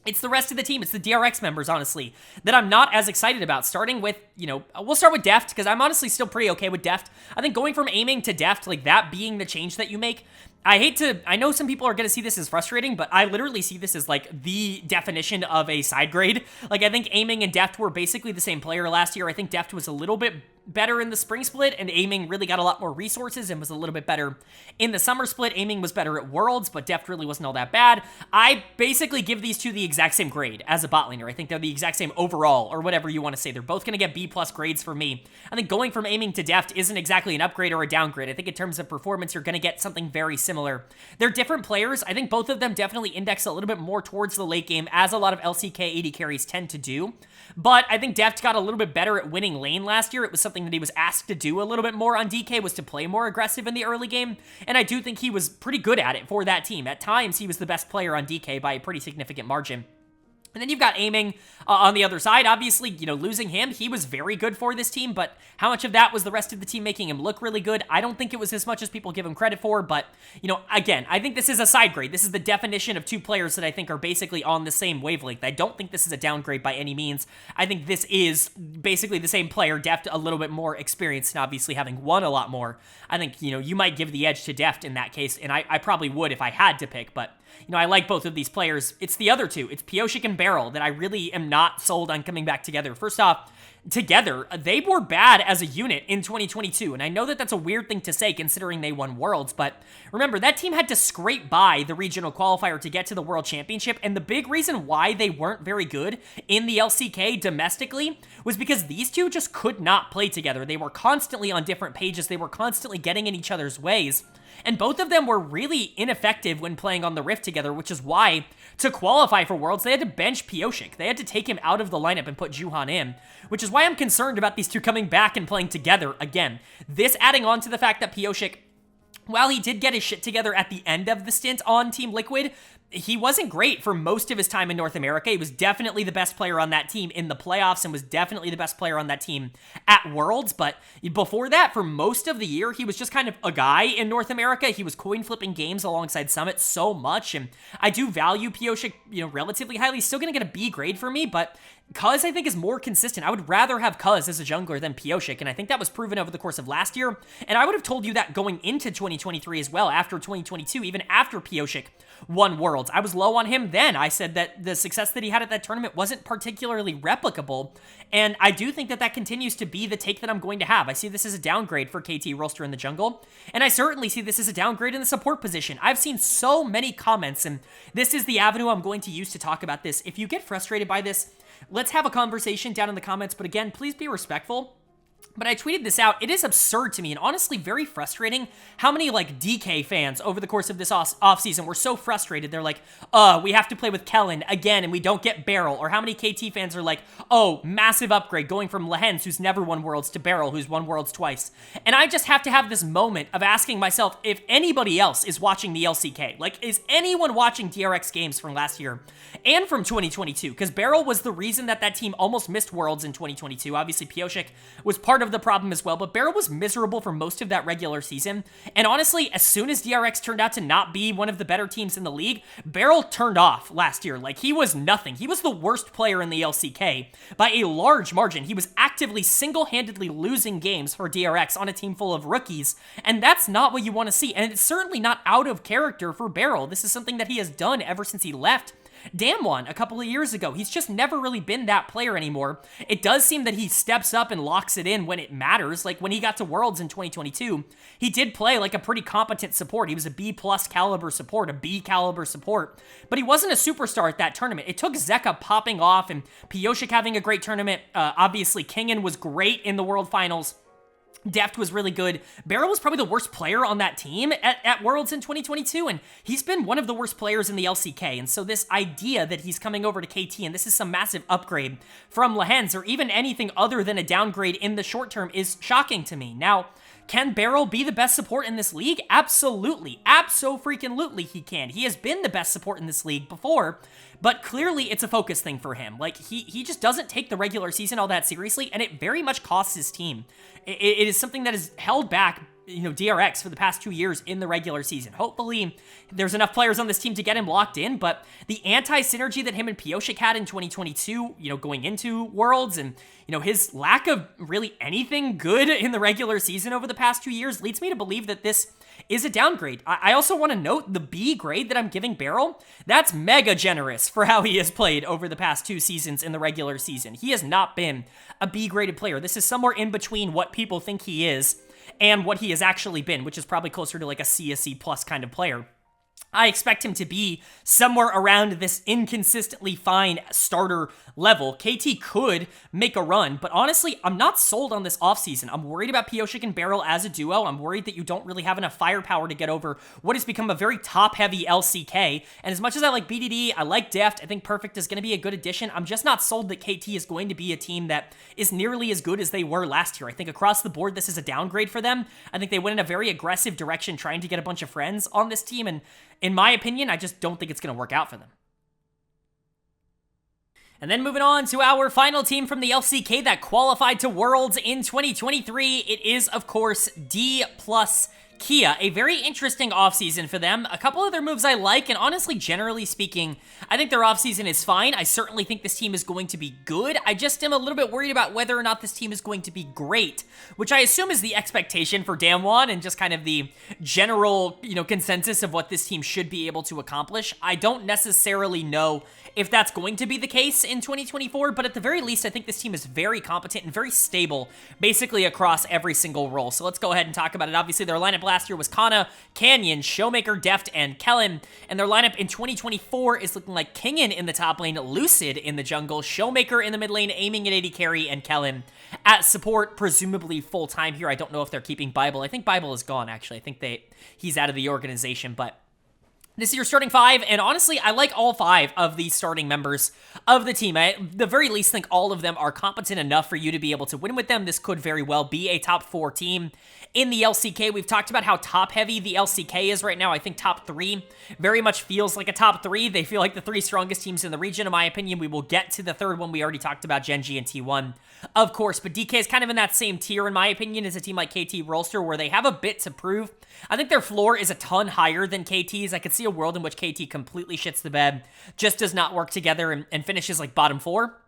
It's the rest of the team. It's the DRX members, honestly, that I'm not as excited about. Starting with, we'll start with Deft, because I'm honestly still pretty okay with Deft. I think going from aiming to Deft, like that being the change that you make, I know some people are going to see this as frustrating, but I literally see this as like the definition of a side grade. Like I think aiming and Deft were basically the same player last year. I think Deft was a little bit better in the spring split, and aiming really got a lot more resources and was a little bit better in the summer split. Aiming was better at Worlds, but Deft really wasn't all that bad. I basically give these two the exact same grade as a bot laner. I think they're the exact same overall, or whatever you want to say. They're both going to get B+ grades for me. I think going from aiming to Deft isn't exactly an upgrade or a downgrade. I think in terms of performance, you're going to get something very similar. They're different players. I think both of them definitely index a little bit more towards the late game, as a lot of LCK AD carries tend to do. But I think Deft got a little bit better at winning lane last year. It was something that he was asked to do a little bit more on DK, was to play more aggressive in the early game. And I do think he was pretty good at it for that team. At times, he was the best player on DK by a pretty significant margin. And then you've got aiming on the other side. Obviously, losing him, he was very good for this team, but how much of that was the rest of the team making him look really good? I don't think it was as much as people give him credit for, but, again, I think this is a side grade. This is the definition of two players that I think are basically on the same wavelength. I don't think this is a downgrade by any means. I think this is basically the same player, Deft a little bit more experienced, and obviously having won a lot more. I think, you might give the edge to Deft in that case, and I probably would if I had to pick, but I like both of these players. It's the other two. It's Pyosik and Beryl that I really am not sold on coming back together. First off, together, they were bad as a unit in 2022, and I know that that's a weird thing to say considering they won Worlds, but remember, that team had to scrape by the regional qualifier to get to the World Championship, and the big reason why they weren't very good in the LCK domestically was because these two just could not play together. They were constantly on different pages. They were constantly getting in each other's ways. And both of them were really ineffective when playing on the Rift together, which is why, to qualify for Worlds, they had to bench Pyosik. They had to take him out of the lineup and put Juhan in, which is why I'm concerned about these two coming back and playing together again. This adding on to the fact that Pyosik, while he did get his shit together at the end of the stint on Team Liquid, he wasn't great for most of his time in North America. He was definitely the best player on that team in the playoffs and was definitely the best player on that team at Worlds. But before that, for most of the year, he was just kind of a guy in North America. He was coin flipping games alongside Summit so much. And I do value Pyosik, relatively highly. He's still going to get a B grade for me, but Cuz, I think, is more consistent. I would rather have Cuz as a jungler than Pyosik, and I think that was proven over the course of last year. And I would have told you that going into 2023 as well, after 2022, even after Pyosik won Worlds. I was low on him then. I said that the success that he had at that tournament wasn't particularly replicable, and I do think that that continues to be the take that I'm going to have. I see this as a downgrade for KT Rolster in the jungle, and I certainly see this as a downgrade in the support position. I've seen so many comments, and this is the avenue I'm going to use to talk about this. If you get frustrated by this, let's have a conversation down in the comments, but again, please be respectful. But I tweeted this out. It is absurd to me and honestly very frustrating how many DK fans over the course of this offseason were so frustrated. They're like, we have to play with Kellen again and we don't get Beryl. Or how many KT fans are like, oh, massive upgrade going from Lehens, who's never won Worlds, to Beryl, who's won Worlds twice. And I just have to have this moment of asking myself if anybody else is watching the LCK. Like, is anyone watching DRX games from last year and from 2022? Because Beryl was the reason that that team almost missed Worlds in 2022. Obviously, Pyosik was part of the problem as well, but Beryl was miserable for most of that regular season, and honestly, as soon as DRX turned out to not be one of the better teams in the league, Beryl turned off last year. Like, he was nothing. He was the worst player in the LCK by a large margin. He was actively single-handedly losing games for DRX on a team full of rookies, and that's not what you want to see, and it's certainly not out of character for Beryl. This is something that he has done ever since he left Damwon a couple of years ago. He's just never really been that player anymore. It does seem that he steps up and locks it in when it matters. Like when he got to Worlds in 2022, he did play like a pretty competent support. He was a B+ caliber support, a B caliber support, but he wasn't a superstar at that tournament. It took Zeka popping off and Pioshik having a great tournament. Obviously, Kingen was great in the World Finals. Deft was really good. Beryl was probably the worst player on that team at Worlds in 2022, and he's been one of the worst players in the LCK. And so this idea that he's coming over to KT and this is some massive upgrade from Lehens or even anything other than a downgrade in the short term is shocking to me. Now, can Beryl be the best support in this league? Absolutely. Abso-freaking-lutely he can. He has been the best support in this league before, but clearly it's a focus thing for him. Like, he just doesn't take the regular season all that seriously, and it very much costs his team. It is something that has held back, DRX for the past 2 years in the regular season. Hopefully, there's enough players on this team to get him locked in, but the anti-synergy that him and Pioshik had in 2022, going into Worlds, and, his lack of really anything good in the regular season over the past 2 years leads me to believe that this is a downgrade. I also want to note the B grade that I'm giving Beryl, that's mega generous for how he has played over the past 2 seasons in the regular season. He has not been a B-graded player. This is somewhere in between what people think he is and what he has actually been, which is probably closer to like a C, a C+ kind of player. I expect him to be somewhere around this inconsistently fine starter level. KT could make a run, but honestly, I'm not sold on this offseason. I'm worried about Pioshik and Beryl as a duo. I'm worried that you don't really have enough firepower to get over what has become a very top-heavy LCK. And as much as I like BDD, I like Deft, I think Perfect is going to be a good addition. I'm just not sold that KT is going to be a team that is nearly as good as they were last year. I think across the board, this is a downgrade for them. I think they went in a very aggressive direction trying to get a bunch of friends on this team, and in my opinion, I just don't think it's going to work out for them. And then moving on to our final team from the LCK that qualified to Worlds in 2023, it is, of course, Dplus KIA. A very interesting offseason for them. A couple of their moves I like, and honestly, generally speaking, I think their offseason is fine. I certainly think this team is going to be good. I just am a little bit worried about whether or not this team is going to be great, which I assume is the expectation for Damwon and just kind of the general, consensus of what this team should be able to accomplish. I don't necessarily know if that's going to be the case in 2024, but at the very least, I think this team is very competent and very stable, basically across every single role. So let's go ahead and talk about it. Obviously, their lineup last year was Kana, Canyon, Showmaker, Deft, and Kellen, and their lineup in 2024 is looking like Kingen in the top lane, Lucid in the jungle, Showmaker in the mid lane, aiming at AD carry, and Kellen at support, presumably full-time here. I don't know if they're keeping Bible. I think Bible is gone, actually. I think he's out of the organization, but this is your starting 5, and honestly, I like all 5 of the starting members of the team. I, at the very least, think all of them are competent enough for you to be able to win with them. This could very well be a top 4 team in the LCK. We've talked about how top-heavy the LCK is right now. I think top 3 very much feels like a top 3. They feel like the 3 strongest teams in the region, in my opinion. We will get to the third one. We already talked about Gen.G and T1, of course, but DK is kind of in that same tier, in my opinion, as a team like KT Rolster, where they have a bit to prove. I think their floor is a ton higher than KT's. I could see a world in which KT completely shits the bed, just does not work together, and finishes like bottom 4.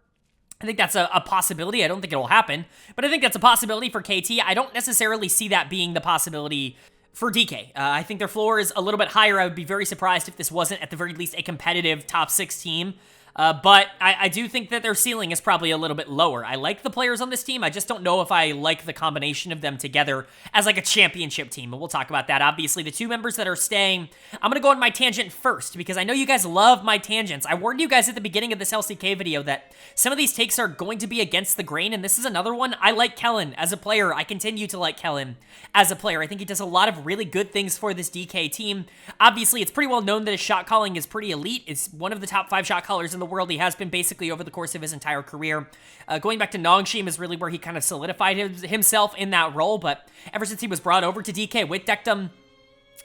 I think that's a possibility. I don't think it'll happen, but I think that's a possibility for KT. I don't necessarily see that being the possibility for DK. I think their floor is a little bit higher. I would be very surprised if this wasn't at the very least a competitive top 6 team. But I do think that their ceiling is probably a little bit lower. I like the players on this team. I just don't know if I like the combination of them together as like a championship team. And we'll talk about that. Obviously, the 2 members that are staying, I'm going to go on my tangent first because I know you guys love my tangents. I warned you guys at the beginning of this LCK video that some of these takes are going to be against the grain, and this is another one. I like Kellen as a player. I continue to like Kellen as a player. I think he does a lot of really good things for this DK team. Obviously, it's pretty well known that his shot calling is pretty elite. It's one of the top 5 shot callers in the world. He has been basically over the course of his entire career. Going back to Nongshim is really where he kind of solidified himself in that role, but ever since he was brought over to DK with Dectum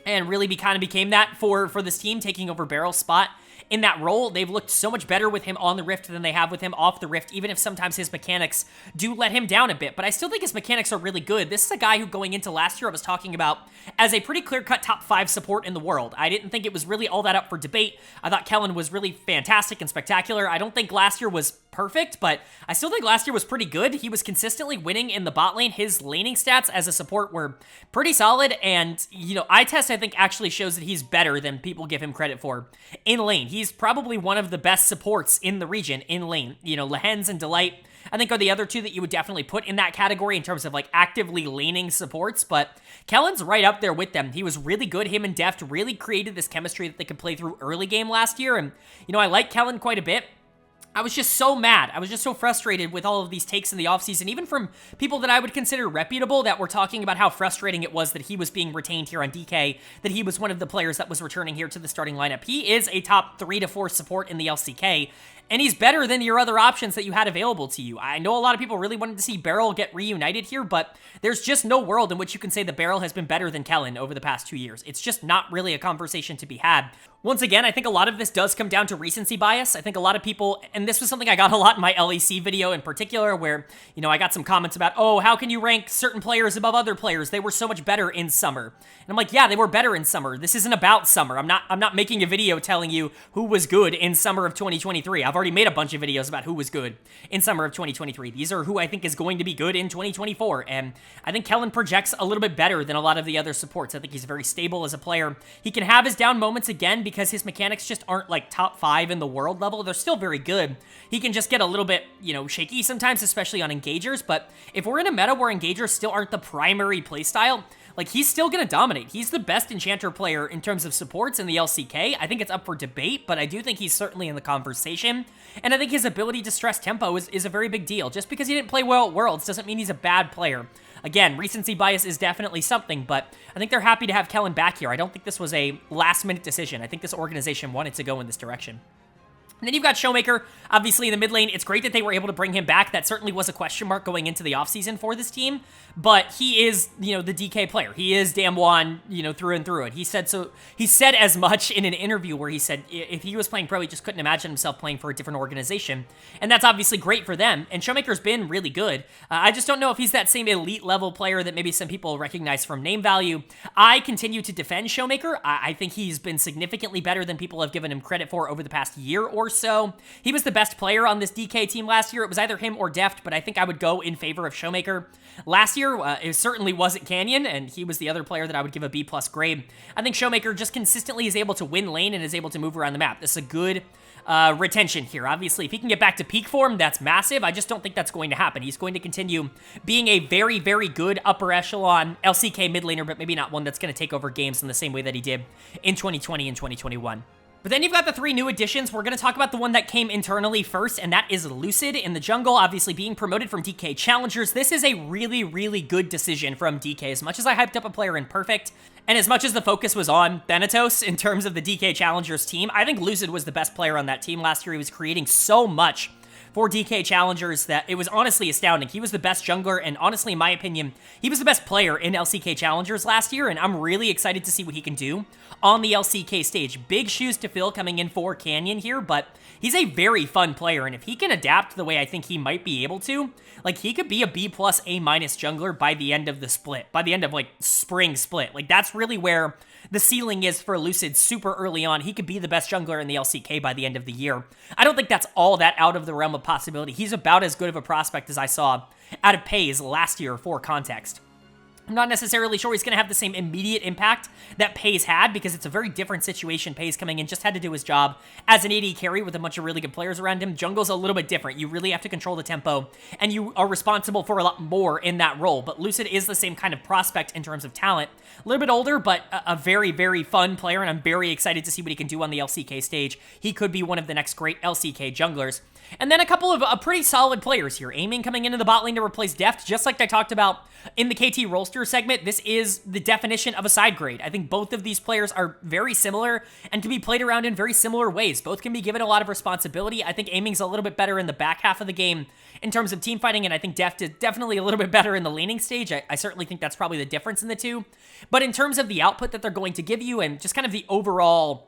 and really kind of became that for this team, taking over Barrel's spot in that role, they've looked so much better with him on the Rift than they have with him off the Rift, even if sometimes his mechanics do let him down a bit. But I still think his mechanics are really good. This is a guy who, going into last year, I was talking about as a pretty clear-cut top 5 support in the world. I didn't think it was really all that up for debate. I thought Kellen was really fantastic and spectacular. I don't think last year was perfect, but I still think last year was pretty good. He was consistently winning in the bot lane. His laning stats as a support were pretty solid, and, eye test, I think, actually shows that he's better than people give him credit for in lane. He he's probably one of the best supports in the region in lane. You know, Lehens and Delight, I think, are the other two that you would definitely put in that category in terms of like actively laning supports, but Kellen's right up there with them. He was really good. Him and Deft really created this chemistry that they could play through early game last year, and, you know, I like Kellen quite a bit. I was just so mad. I was just so frustrated with all of these takes in the offseason, even from people that I would consider reputable, that were talking about how frustrating it was that he was being retained here on DK, that he was one of the players that was returning here to the starting lineup. He is a top 3 to 4 support in the LCK, and he's better than your other options that you had available to you. I know a lot of people really wanted to see Beryl get reunited here, but there's just no world in which you can say that Beryl has been better than Kellen over the past 2 years. It's just not really a conversation to be had. Once again, I think a lot of this does come down to recency bias. I think a lot of people, and this was something I got a lot in my LEC video in particular, where, you know, I got some comments about, oh, how can you rank certain players above other players? They were so much better in summer. And I'm like, yeah, they were better in summer. This isn't about summer. I'm not making a video telling you who was good in summer of 2023. I've already made a bunch of videos about who was good in summer of 2023. These are who I think is going to be good in 2024. And I think Kellen projects a little bit better than a lot of the other supports. I think he's very stable as a player. He can have his down moments again because his mechanics just aren't like top 5 in the world level. They're still very good. He can just get a little bit, you know, shaky sometimes, especially on engagers. But if we're in a meta where engagers still aren't the primary playstyle, like, he's still going to dominate. He's the best enchanter player in terms of supports in the LCK. I think it's up for debate, but I do think he's certainly in the conversation. And I think his ability to stress tempo is a very big deal. Just because he didn't play well at Worlds doesn't mean he's a bad player. Again, recency bias is definitely something, but I think they're happy to have Kellen back here. I don't think this was a last-minute decision. I think this organization wanted to go in this direction. And then you've got Showmaker, obviously in the mid lane. It's great that they were able to bring him back. That certainly was a question mark going into the offseason for this team. But he is, you know, the DK player. He is Damwon, you know, through and through it. He said so. He said as much in an interview where he said if he was playing pro, he just couldn't imagine himself playing for a different organization. And that's obviously great for them. And Showmaker's been really good. I just don't know if he's that same elite level player that maybe some people recognize from name value. I continue to defend Showmaker. I think he's been significantly better than people have given him credit for over the past year or so. He was the best player on this DK team last year. It was either him or Deft, but I think I would go in favor of Showmaker. Last year, it certainly wasn't Canyon, and he was the other player that I would give a B+ grade. I think Showmaker just consistently is able to win lane and is able to move around the map. This is a good retention here. Obviously, if he can get back to peak form, that's massive. I just don't think that's going to happen. He's going to continue being a very, very good upper echelon LCK mid laner, but maybe not one that's going to take over games in the same way that he did in 2020 and 2021. But then you've got the 3 new additions. We're going to talk about the one that came internally first, and that is Lucid in the jungle, obviously being promoted from DK Challengers. This is a really, really good decision from DK. As much as I hyped up a player in Perfect, and as much as the focus was on Thanatos in terms of the DK Challengers team, I think Lucid was the best player on that team last year. He was creating so much for DK Challengers that it was honestly astounding. He was the best jungler, and honestly, in my opinion, he was the best player in LCK Challengers last year, and I'm really excited to see what he can do on the LCK stage. Big shoes to fill coming in for Canyon here, but he's a very fun player, and if he can adapt the way I think he might be able to, like, he could be a B+, A- jungler by the end of the split, by the end of, like, spring split. Like, that's really where the ceiling is for Lucid super early on. He could be the best jungler in the LCK by the end of the year. I don't think that's all that out of the realm of possibility. He's about as good of a prospect as I saw out of Pays last year, for context. I'm not necessarily sure he's going to have the same immediate impact that Pays had, because it's a very different situation. Pays coming in just had to do his job as an AD carry with a bunch of really good players around him. Jungle's a little bit different. You really have to control the tempo, and you are responsible for a lot more in that role. But Lucid is the same kind of prospect in terms of talent. A little bit older, but a very, very fun player, and I'm very excited to see what he can do on the LCK stage. He could be one of the next great LCK junglers. And then a couple of pretty solid players here. Aiming coming into the bot lane to replace Deft, just like I talked about in the KT Rolster segment. This is the definition of a side grade. I think both of these players are very similar and can be played around in very similar ways. Both can be given a lot of responsibility. I think Aiming's a little bit better in the back half of the game in terms of team fighting, and I think Deft is definitely a little bit better in the laning stage. I certainly think that's probably the difference in the two. But in terms of the output that they're going to give you and just kind of the overall,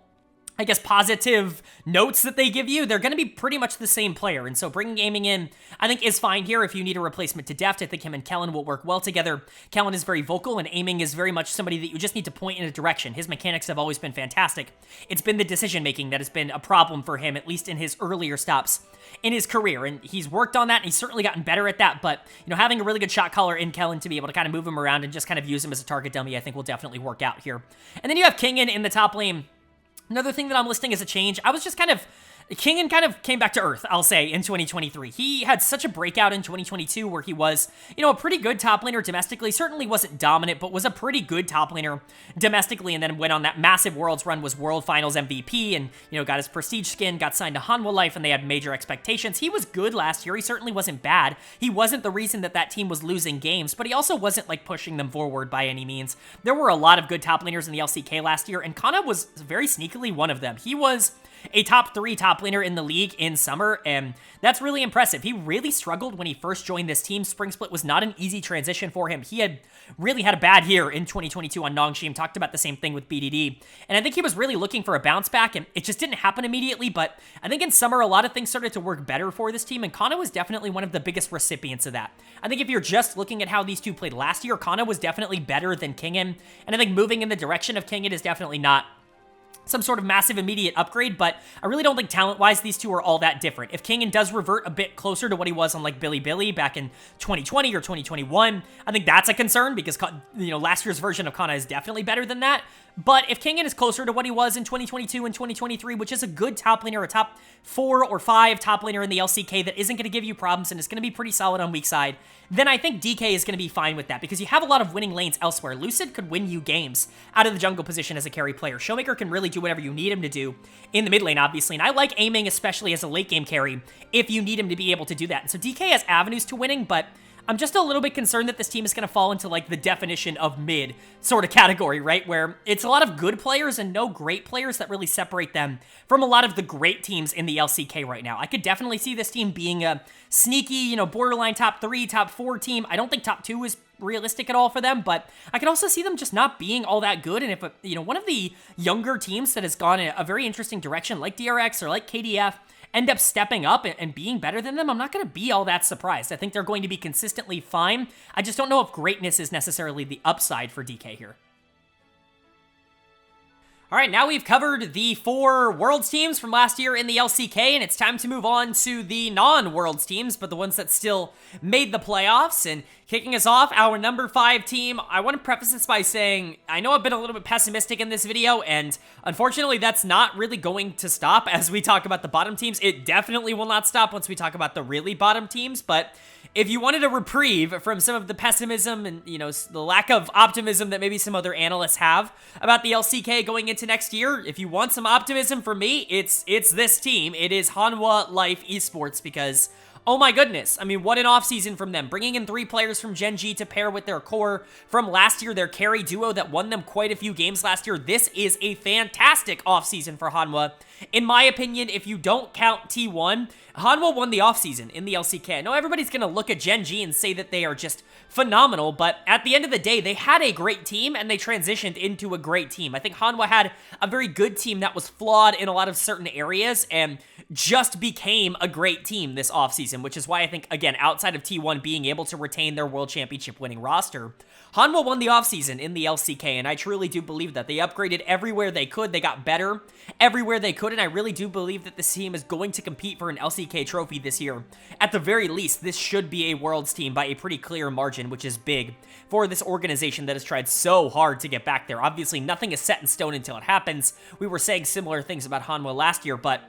I guess, positive notes that they give you, they're going to be pretty much the same player. And so bringing Aiming in, I think, is fine here. If you need a replacement to Deft, I think him and Kellen will work well together. Kellen is very vocal, and Aiming is very much somebody that you just need to point in a direction. His mechanics have always been fantastic. It's been the decision-making that has been a problem for him, at least in his earlier stops in his career. And he's worked on that, and he's certainly gotten better at that. But, you know, having a really good shot caller in Kellen to be able to kind of move him around and just kind of use him as a target dummy, I think will definitely work out here. And then you have Kingen in the top lane. Another thing that I'm listing as a change, I was just Kingen kind of came back to earth, I'll say, in 2023. He had such a breakout in 2022 where he was, a pretty good top laner domestically. Certainly wasn't dominant, but was a pretty good top laner domestically, and then went on that massive Worlds run, was World Finals MVP, and, got his prestige skin, got signed to Hanwha Life, and they had major expectations. He was good last year. He certainly wasn't bad. He wasn't the reason that team was losing games, but he also wasn't, pushing them forward by any means. There were a lot of good top laners in the LCK last year, and Kana was very sneakily one of them. He was a top 3 top laner in the league in summer, and that's really impressive. He really struggled when he first joined this team. Spring Split was not an easy transition for him. He had really had a bad year in 2022 on Nongshim, talked about the same thing with BDD, and I think he was really looking for a bounce back, and it just didn't happen immediately, but I think in summer a lot of things started to work better for this team, and Kana was definitely one of the biggest recipients of that. I think if you're just looking at how these two played last year, Kana was definitely better than Kingen, and I think moving in the direction of Kingen is definitely not some sort of massive immediate upgrade, but I really don't think talent-wise these two are all that different. If Kingen does revert a bit closer to what he was on Billy back in 2020 or 2021, I think that's a concern because, last year's version of Kana is definitely better than that. But if Kingen is closer to what he was in 2022 and 2023, which is a good top laner, a top 4 or 5 top laner in the LCK that isn't going to give you problems and is going to be pretty solid on weak side, then I think DK is going to be fine with that because you have a lot of winning lanes elsewhere. Lucid could win you games out of the jungle position as a carry player. Showmaker can really do whatever you need him to do in the mid lane, obviously, and I like aiming especially as a late game carry if you need him to be able to do that. And so DK has avenues to winning, but I'm just a little bit concerned that this team is going to fall into, the definition of mid sort of category, right? Where it's a lot of good players and no great players that really separate them from a lot of the great teams in the LCK right now. I could definitely see this team being a sneaky, borderline top 3, top 4 team. I don't think top 2 is realistic at all for them, but I can also see them just not being all that good. And if, one of the younger teams that has gone in a very interesting direction, like DRX or like KDF, end up stepping up and being better than them, I'm not going to be all that surprised. I think they're going to be consistently fine. I just don't know if greatness is necessarily the upside for DK here. All right, now we've covered the 4 Worlds teams from last year in the LCK, and it's time to move on to the non-Worlds teams, but the ones that still made the playoffs. And kicking us off, our number 5 team, I want to preface this by saying, I know I've been a little bit pessimistic in this video, and unfortunately that's not really going to stop as we talk about the bottom teams. It definitely will not stop once we talk about the really bottom teams, but if you wanted a reprieve from some of the pessimism and, the lack of optimism that maybe some other analysts have about the LCK going into next year, if you want some optimism from me, it's this team. It is Hanwha Life Esports because, oh my goodness, I mean, what an offseason from them. Bringing in 3 players from Gen.G to pair with their core from last year, their carry duo that won them quite a few games last year. This is a fantastic offseason for Hanwha. In my opinion, if you don't count T1, Hanwha won the offseason in the LCK. I know everybody's going to look at Gen.G and say that they are just phenomenal, but at the end of the day, they had a great team and they transitioned into a great team. I think Hanwha had a very good team that was flawed in a lot of certain areas and just became a great team this offseason, which is why I think, again, outside of T1 being able to retain their World Championship winning roster, Hanwha won the offseason in the LCK, and I truly do believe that. They upgraded everywhere they could. They got better everywhere they could, and I really do believe that this team is going to compete for an LCK trophy this year. At the very least, this should be a Worlds team by a pretty clear margin, which is big for this organization that has tried so hard to get back there. Obviously, nothing is set in stone until it happens. We were saying similar things about Hanwha last year, but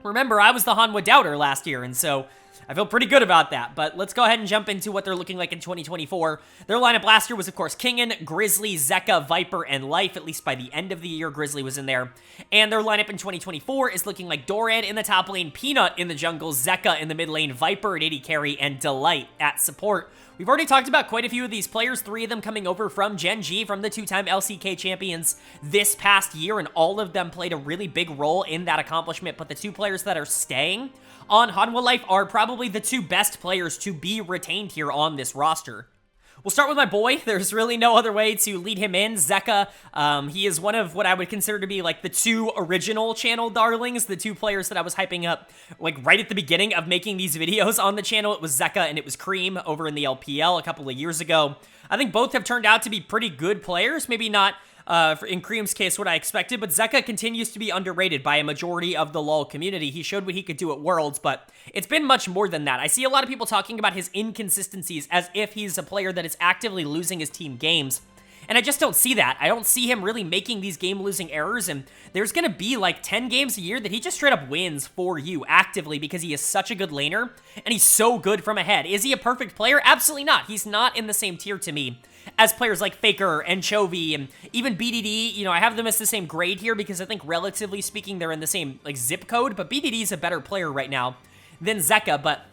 remember, I was the Hanwha doubter last year, and so I feel pretty good about that, but let's go ahead and jump into what they're looking like in 2024. Their lineup last year was, of course, Kingen, Grizzly, Zeka, Viper, and Life. At least by the end of the year, Grizzly was in there. And their lineup in 2024 is looking like Doran in the top lane, Peanut in the jungle, Zeka in the mid lane, Viper at AD carry, and Delight at support. We've already talked about quite a few of these players, 3 of them coming over from Gen.G, from the 2-time LCK champions this past year, and all of them played a really big role in that accomplishment, but the 2 players that are staying on Hanwha Life are probably the 2 best players to be retained here on this roster. We'll start with my boy. There's really no other way to lead him in. Zeka, he is one of what I would consider to be like the 2 original channel darlings, the 2 players that I was hyping up like right at the beginning of making these videos on the channel. It was Zeka and it was Cream over in the LPL a couple of years ago. I think both have turned out to be pretty good players, maybe not in Cream's case, what I expected, but Zeka continues to be underrated by a majority of the LoL community. He showed what he could do at Worlds, but it's been much more than that. I see a lot of people talking about his inconsistencies as if he's a player that is actively losing his team games. And I just don't see that. I don't see him really making these game-losing errors, and there's going to be like 10 games a year that he just straight up wins for you actively because he is such a good laner, and he's so good from ahead. Is he a perfect player? Absolutely not. He's not in the same tier to me as players like Faker and Chovy and even BDD. You know, I have them as the same grade here because I think relatively speaking, they're in the same like zip code, but BDD is a better player right now than Zeka. But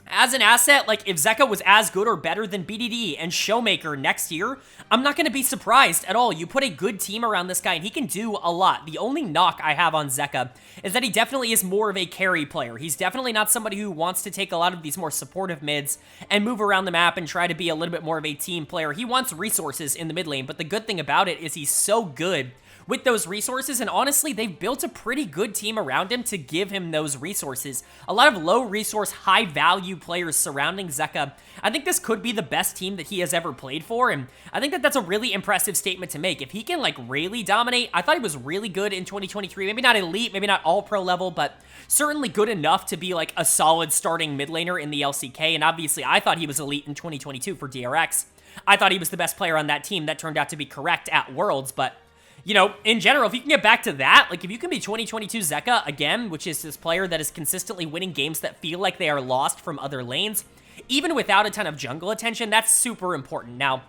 as an asset, like if Zeka was as good or better than BDD and Showmaker next year, I'm not going to be surprised at all. You put a good team around this guy and he can do a lot. The only knock I have on Zeka is that he definitely is more of a carry player. He's definitely not somebody who wants to take a lot of these more supportive mids and move around the map and try to be a little bit more of a team player. He wants resources in the mid lane, but the good thing about it is he's so good with those resources, and honestly, they've built a pretty good team around him to give him those resources. A lot of low resource, high value players surrounding Zeka. I think this could be the best team that he has ever played for, and I think that that's a really impressive statement to make. If he can like really dominate, I thought he was really good in 2023. Maybe not elite, maybe not all pro level, but certainly good enough to be like a solid starting mid laner in the LCK, and obviously I thought he was elite in 2022 for DRX. I thought he was the best player on that team. That turned out to be correct at Worlds, but you know, in general, if you can get back to that, like if you can be 2022 Zeka again, which is this player that is consistently winning games that feel like they are lost from other lanes, even without a ton of jungle attention, that's super important. Now,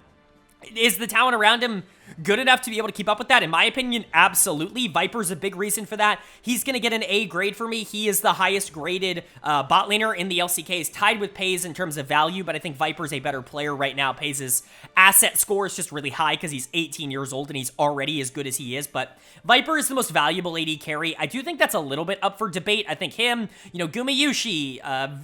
is the talent around him good enough to be able to keep up with that? In my opinion, absolutely. Viper's a big reason for that. He's going to get an A grade for me. He is the highest graded bot laner in the LCK. He's tied with Paze in terms of value, but I think Viper's a better player right now. Paze's asset score is just really high because he's 18 years old and he's already as good as he is, but Viper is the most valuable AD carry. I do think that's a little bit up for debate. I think him, you know, Gumayushi,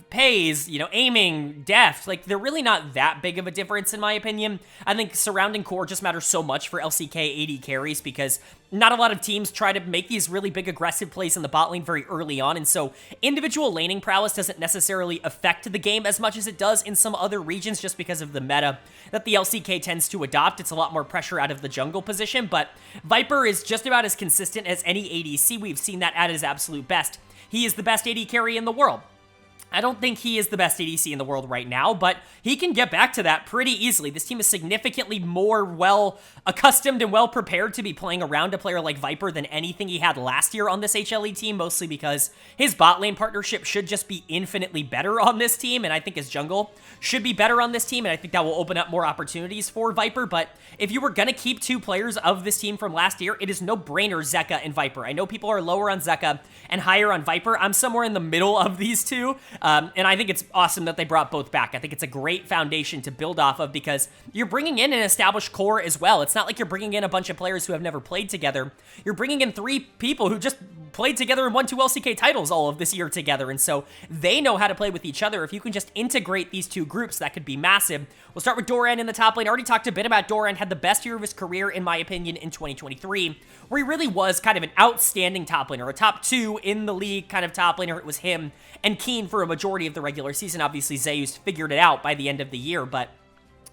Paze, you know, aiming, Deft, like they're really not that big of a difference in my opinion. I think surrounding core just matters so much for LCK AD carries because not a lot of teams try to make these really big aggressive plays in the bot lane very early on, and so individual laning prowess doesn't necessarily affect the game as much as it does in some other regions just because of the meta that the LCK tends to adopt. It's a lot more pressure out of the jungle position, but Viper is just about as consistent as any ADC. We've seen that at his absolute best. He is the best AD carry in the world. I don't think he is the best ADC in the world right now, but he can get back to that pretty easily. This team is significantly more well accustomed and well prepared to be playing around a player like Viper than anything he had last year on this HLE team, mostly because his bot lane partnership should just be infinitely better on this team, and I think his jungle should be better on this team, and I think that will open up more opportunities for Viper. But if you were going to keep two players of this team from last year, it is no-brainer Zeka and Viper. I know people are lower on Zeka and higher on Viper. I'm somewhere in the middle of these two. And I think it's awesome that they brought both back. I think it's a great foundation to build off of because you're bringing in an established core as well. It's not like you're bringing in a bunch of players who have never played together. You're bringing in three people who just played together and won 2 LCK titles all of this year together, and so they know how to play with each other. If you can just integrate these two groups, that could be massive. We'll start with Doran in the top lane. I already talked a bit about Doran. Had the best year of his career, in my opinion, in 2023, where he really was kind of an outstanding top laner, a top 2 in the league kind of top laner. It was him and Keen for a majority of the regular season. Obviously, Zeus figured it out by the end of the year, but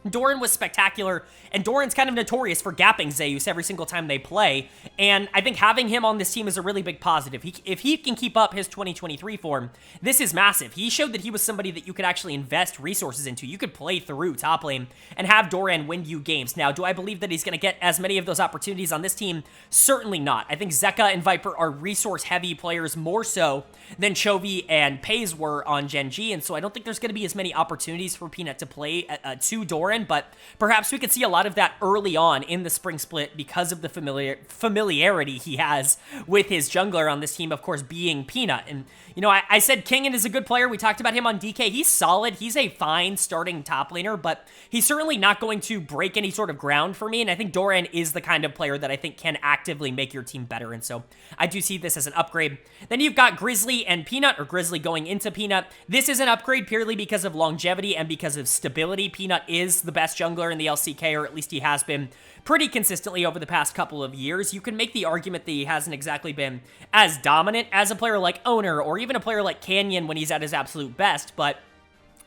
Doran was spectacular, and Doran's kind of notorious for gapping Zeus every single time they play, and I think having him on this team is a really big positive. If he can keep up his 2023 form, this is massive. He showed that he was somebody that you could actually invest resources into. You could play through top lane and have Doran win you games. Now, do I believe that he's going to get as many of those opportunities on this team? Certainly not. I think Zeka and Viper are resource-heavy players more so than Chovy and Paze were on Gen.G, and so I don't think there's going to be as many opportunities for Peanut to play to Doran, but perhaps we could see a lot of that early on in the spring split because of the familiarity he has with his jungler on this team, of course, being Peanut. And, you know, I said Kingen is a good player. We talked about him on DK. He's solid. He's a fine starting top laner, but he's certainly not going to break any sort of ground for me, and I think Doran is the kind of player that I think can actively make your team better, and so I do see this as an upgrade. Then you've got Grizzly and Peanut, or Grizzly going into Peanut. This is an upgrade purely because of longevity and because of stability. Peanut is the best jungler in the LCK, or at least he has been pretty consistently over the past couple of years. You can make the argument that he hasn't exactly been as dominant as a player like Owner or even a player like Canyon when he's at his absolute best, but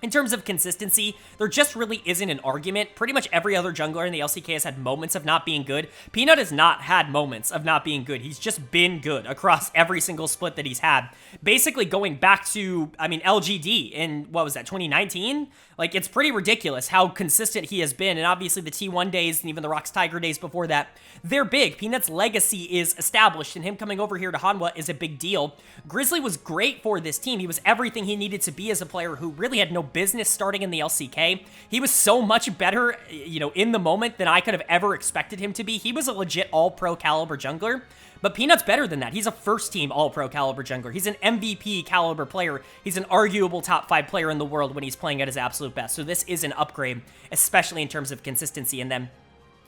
In terms of consistency, there just really isn't an argument. Pretty much every other jungler in the LCK has had moments of not being good. Peanut has not had moments of not being good. He's just been good across every single split that he's had. Basically going back to, I mean, LGD in, what was that, 2019? Like, it's pretty ridiculous how consistent he has been, and obviously the T1 days and even the Rox Tiger days before that, they're big. Peanut's legacy is established, and him coming over here to Hanwha is a big deal. Grizzly was great for this team. He was everything he needed to be as a player who really had no business starting in the LCK. He was so much better, you know, in the moment than I could have ever expected him to be. He was a legit all-pro caliber jungler. But Peanut's better than that. He's a first-team all-pro caliber jungler. He's an MVP caliber player. He's an arguable top 5 player in the world when he's playing at his absolute best. So this is an upgrade, especially in terms of consistency. And then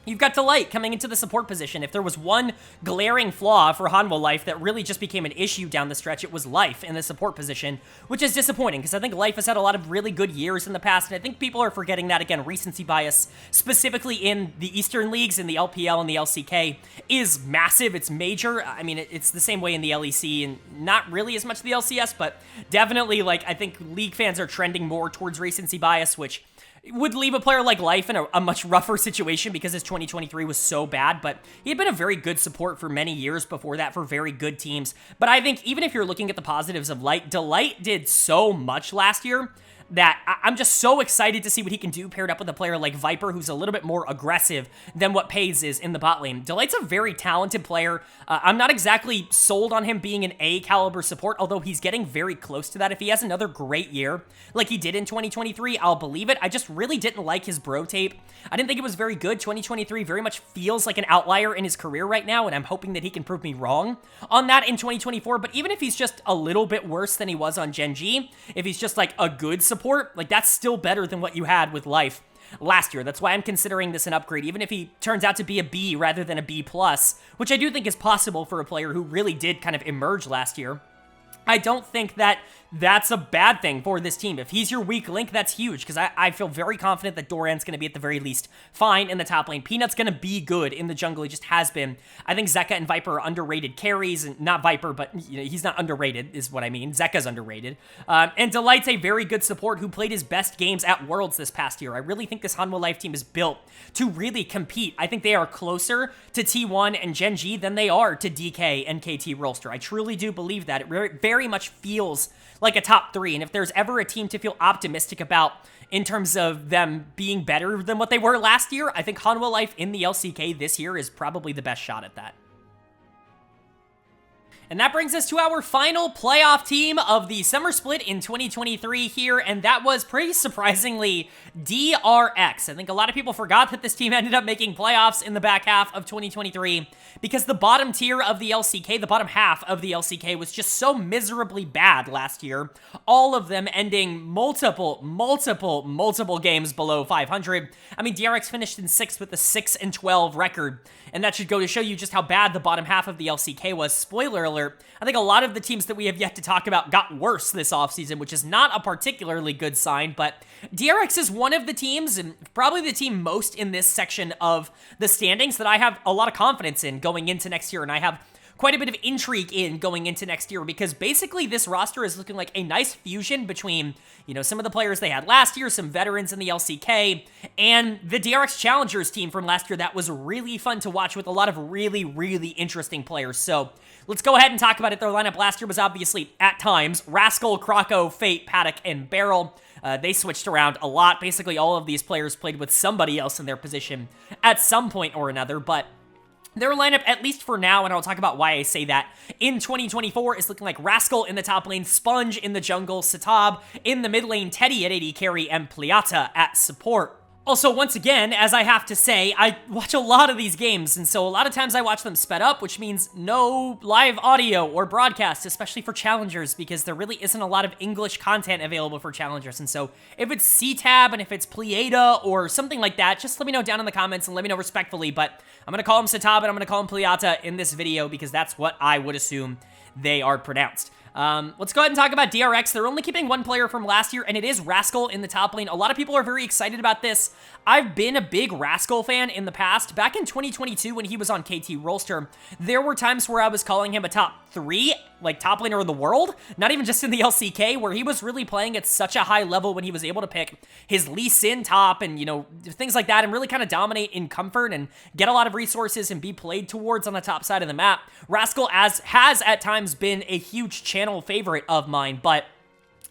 you've got Delight coming into the support position. If there was one glaring flaw for Hanwha Life that really just became an issue down the stretch, it was Life in the support position, which is disappointing because I think Life has had a lot of really good years in the past, and I think people are forgetting that. Again, recency bias, specifically in the Eastern Leagues, in the LPL and the LCK, is massive. It's major. I mean, it's the same way in the LEC, and not really as much the LCS, but definitely, like, I think League fans are trending more towards recency bias, which would leave a player like Life in a much rougher situation because his 2023 was so bad, but he had been a very good support for many years before that for very good teams. But I think even if you're looking at the positives of Delight did so much last year that I'm just so excited to see what he can do paired up with a player like Viper, who's a little bit more aggressive than what Pays is in the bot lane. Delight's a very talented player. I'm not exactly sold on him being an A-caliber support, although he's getting very close to that. If he has another great year like he did in 2023, I'll believe it. I just really didn't like his bro tape. I didn't think it was very good. 2023 very much feels like an outlier in his career right now, and I'm hoping that he can prove me wrong on that in 2024. But even if he's just a little bit worse than he was on Gen.G, if he's just like a good support, like, that's still better than what you had with Life last year. That's why I'm considering this an upgrade, even if he turns out to be a B rather than a B+, which I do think is possible for a player who really did kind of emerge last year. I don't think that that's a bad thing for this team. If he's your weak link, that's huge, because I feel very confident that Doran's going to be at the very least fine in the top lane. Peanut's going to be good in the jungle. He just has been. I think Zeka and Viper are underrated carries, and not Viper, but you know, he's not underrated is what I mean. Zeka's underrated. And Delight's a very good support who played his best games at Worlds this past year. I really think this Hanwha Life team is built to really compete. I think they are closer to T1 and Gen.G than they are to DK and KT Rolster. I truly do believe that. It very much feels like a top 3, and if there's ever a team to feel optimistic about in terms of them being better than what they were last year, I think Hanwha Life in the LCK this year is probably the best shot at that. And that brings us to our final playoff team of the summer split in 2023 here, and that was pretty surprisingly DRX. I think a lot of people forgot that this team ended up making playoffs in the back half of 2023 because the bottom tier of the LCK, the bottom half of the LCK, was just so miserably bad last year. All of them ending multiple games below 500. I mean, DRX finished in 6th with a 6-12 record, and that should go to show you just how bad the bottom half of the LCK was. Spoiler alert, I think a lot of the teams that we have yet to talk about got worse this offseason, which is not a particularly good sign, but DRX is one of the teams, and probably the team most in this section of the standings, that I have a lot of confidence in going into next year, and I have quite a bit of intrigue in going into next year, because basically this roster is looking like a nice fusion between, you know, some of the players they had last year, some veterans in the LCK, and the DRX Challengers team from last year that was really fun to watch with a lot of really interesting players. So let's go ahead and talk about it. Their lineup last year was obviously, at times, Rascal, Croco, Fate, Paddock, and Beryl. They switched around a lot. Basically, all of these players played with somebody else in their position at some point or another, but their lineup, at least for now, and I'll talk about why I say that, in 2024 is looking like Rascal in the top lane, Sponge in the jungle, Sitab in the mid lane, Teddy at AD carry, and Pliata at support. Also, once again, as I have to say, I watch a lot of these games, and so a lot of times I watch them sped up, which means no live audio or broadcast, especially for challengers, because there really isn't a lot of English content available for challengers. And so if it's C-Tab and if it's Pliata or something like that, just let me know down in the comments and let me know respectfully. But I'm going to call him Sitab and I'm going to call him Pliata in this video because that's what I would assume they are pronounced. Let's go ahead and talk about DRX. They're only keeping one player from last year, and it is Rascal in the top lane. A lot of people are very excited about this. I've been a big Rascal fan in the past. Back in 2022, when he was on KT Rolster, there were times where I was calling him a top 3, like top laner in the world, not even just in the LCK, where he was really playing at such a high level when he was able to pick his Lee Sin top and, you know, things like that, and really kind of dominate in comfort and get a lot of resources and be played towards on the top side of the map. Rascal has at times been a huge channel favorite of mine, but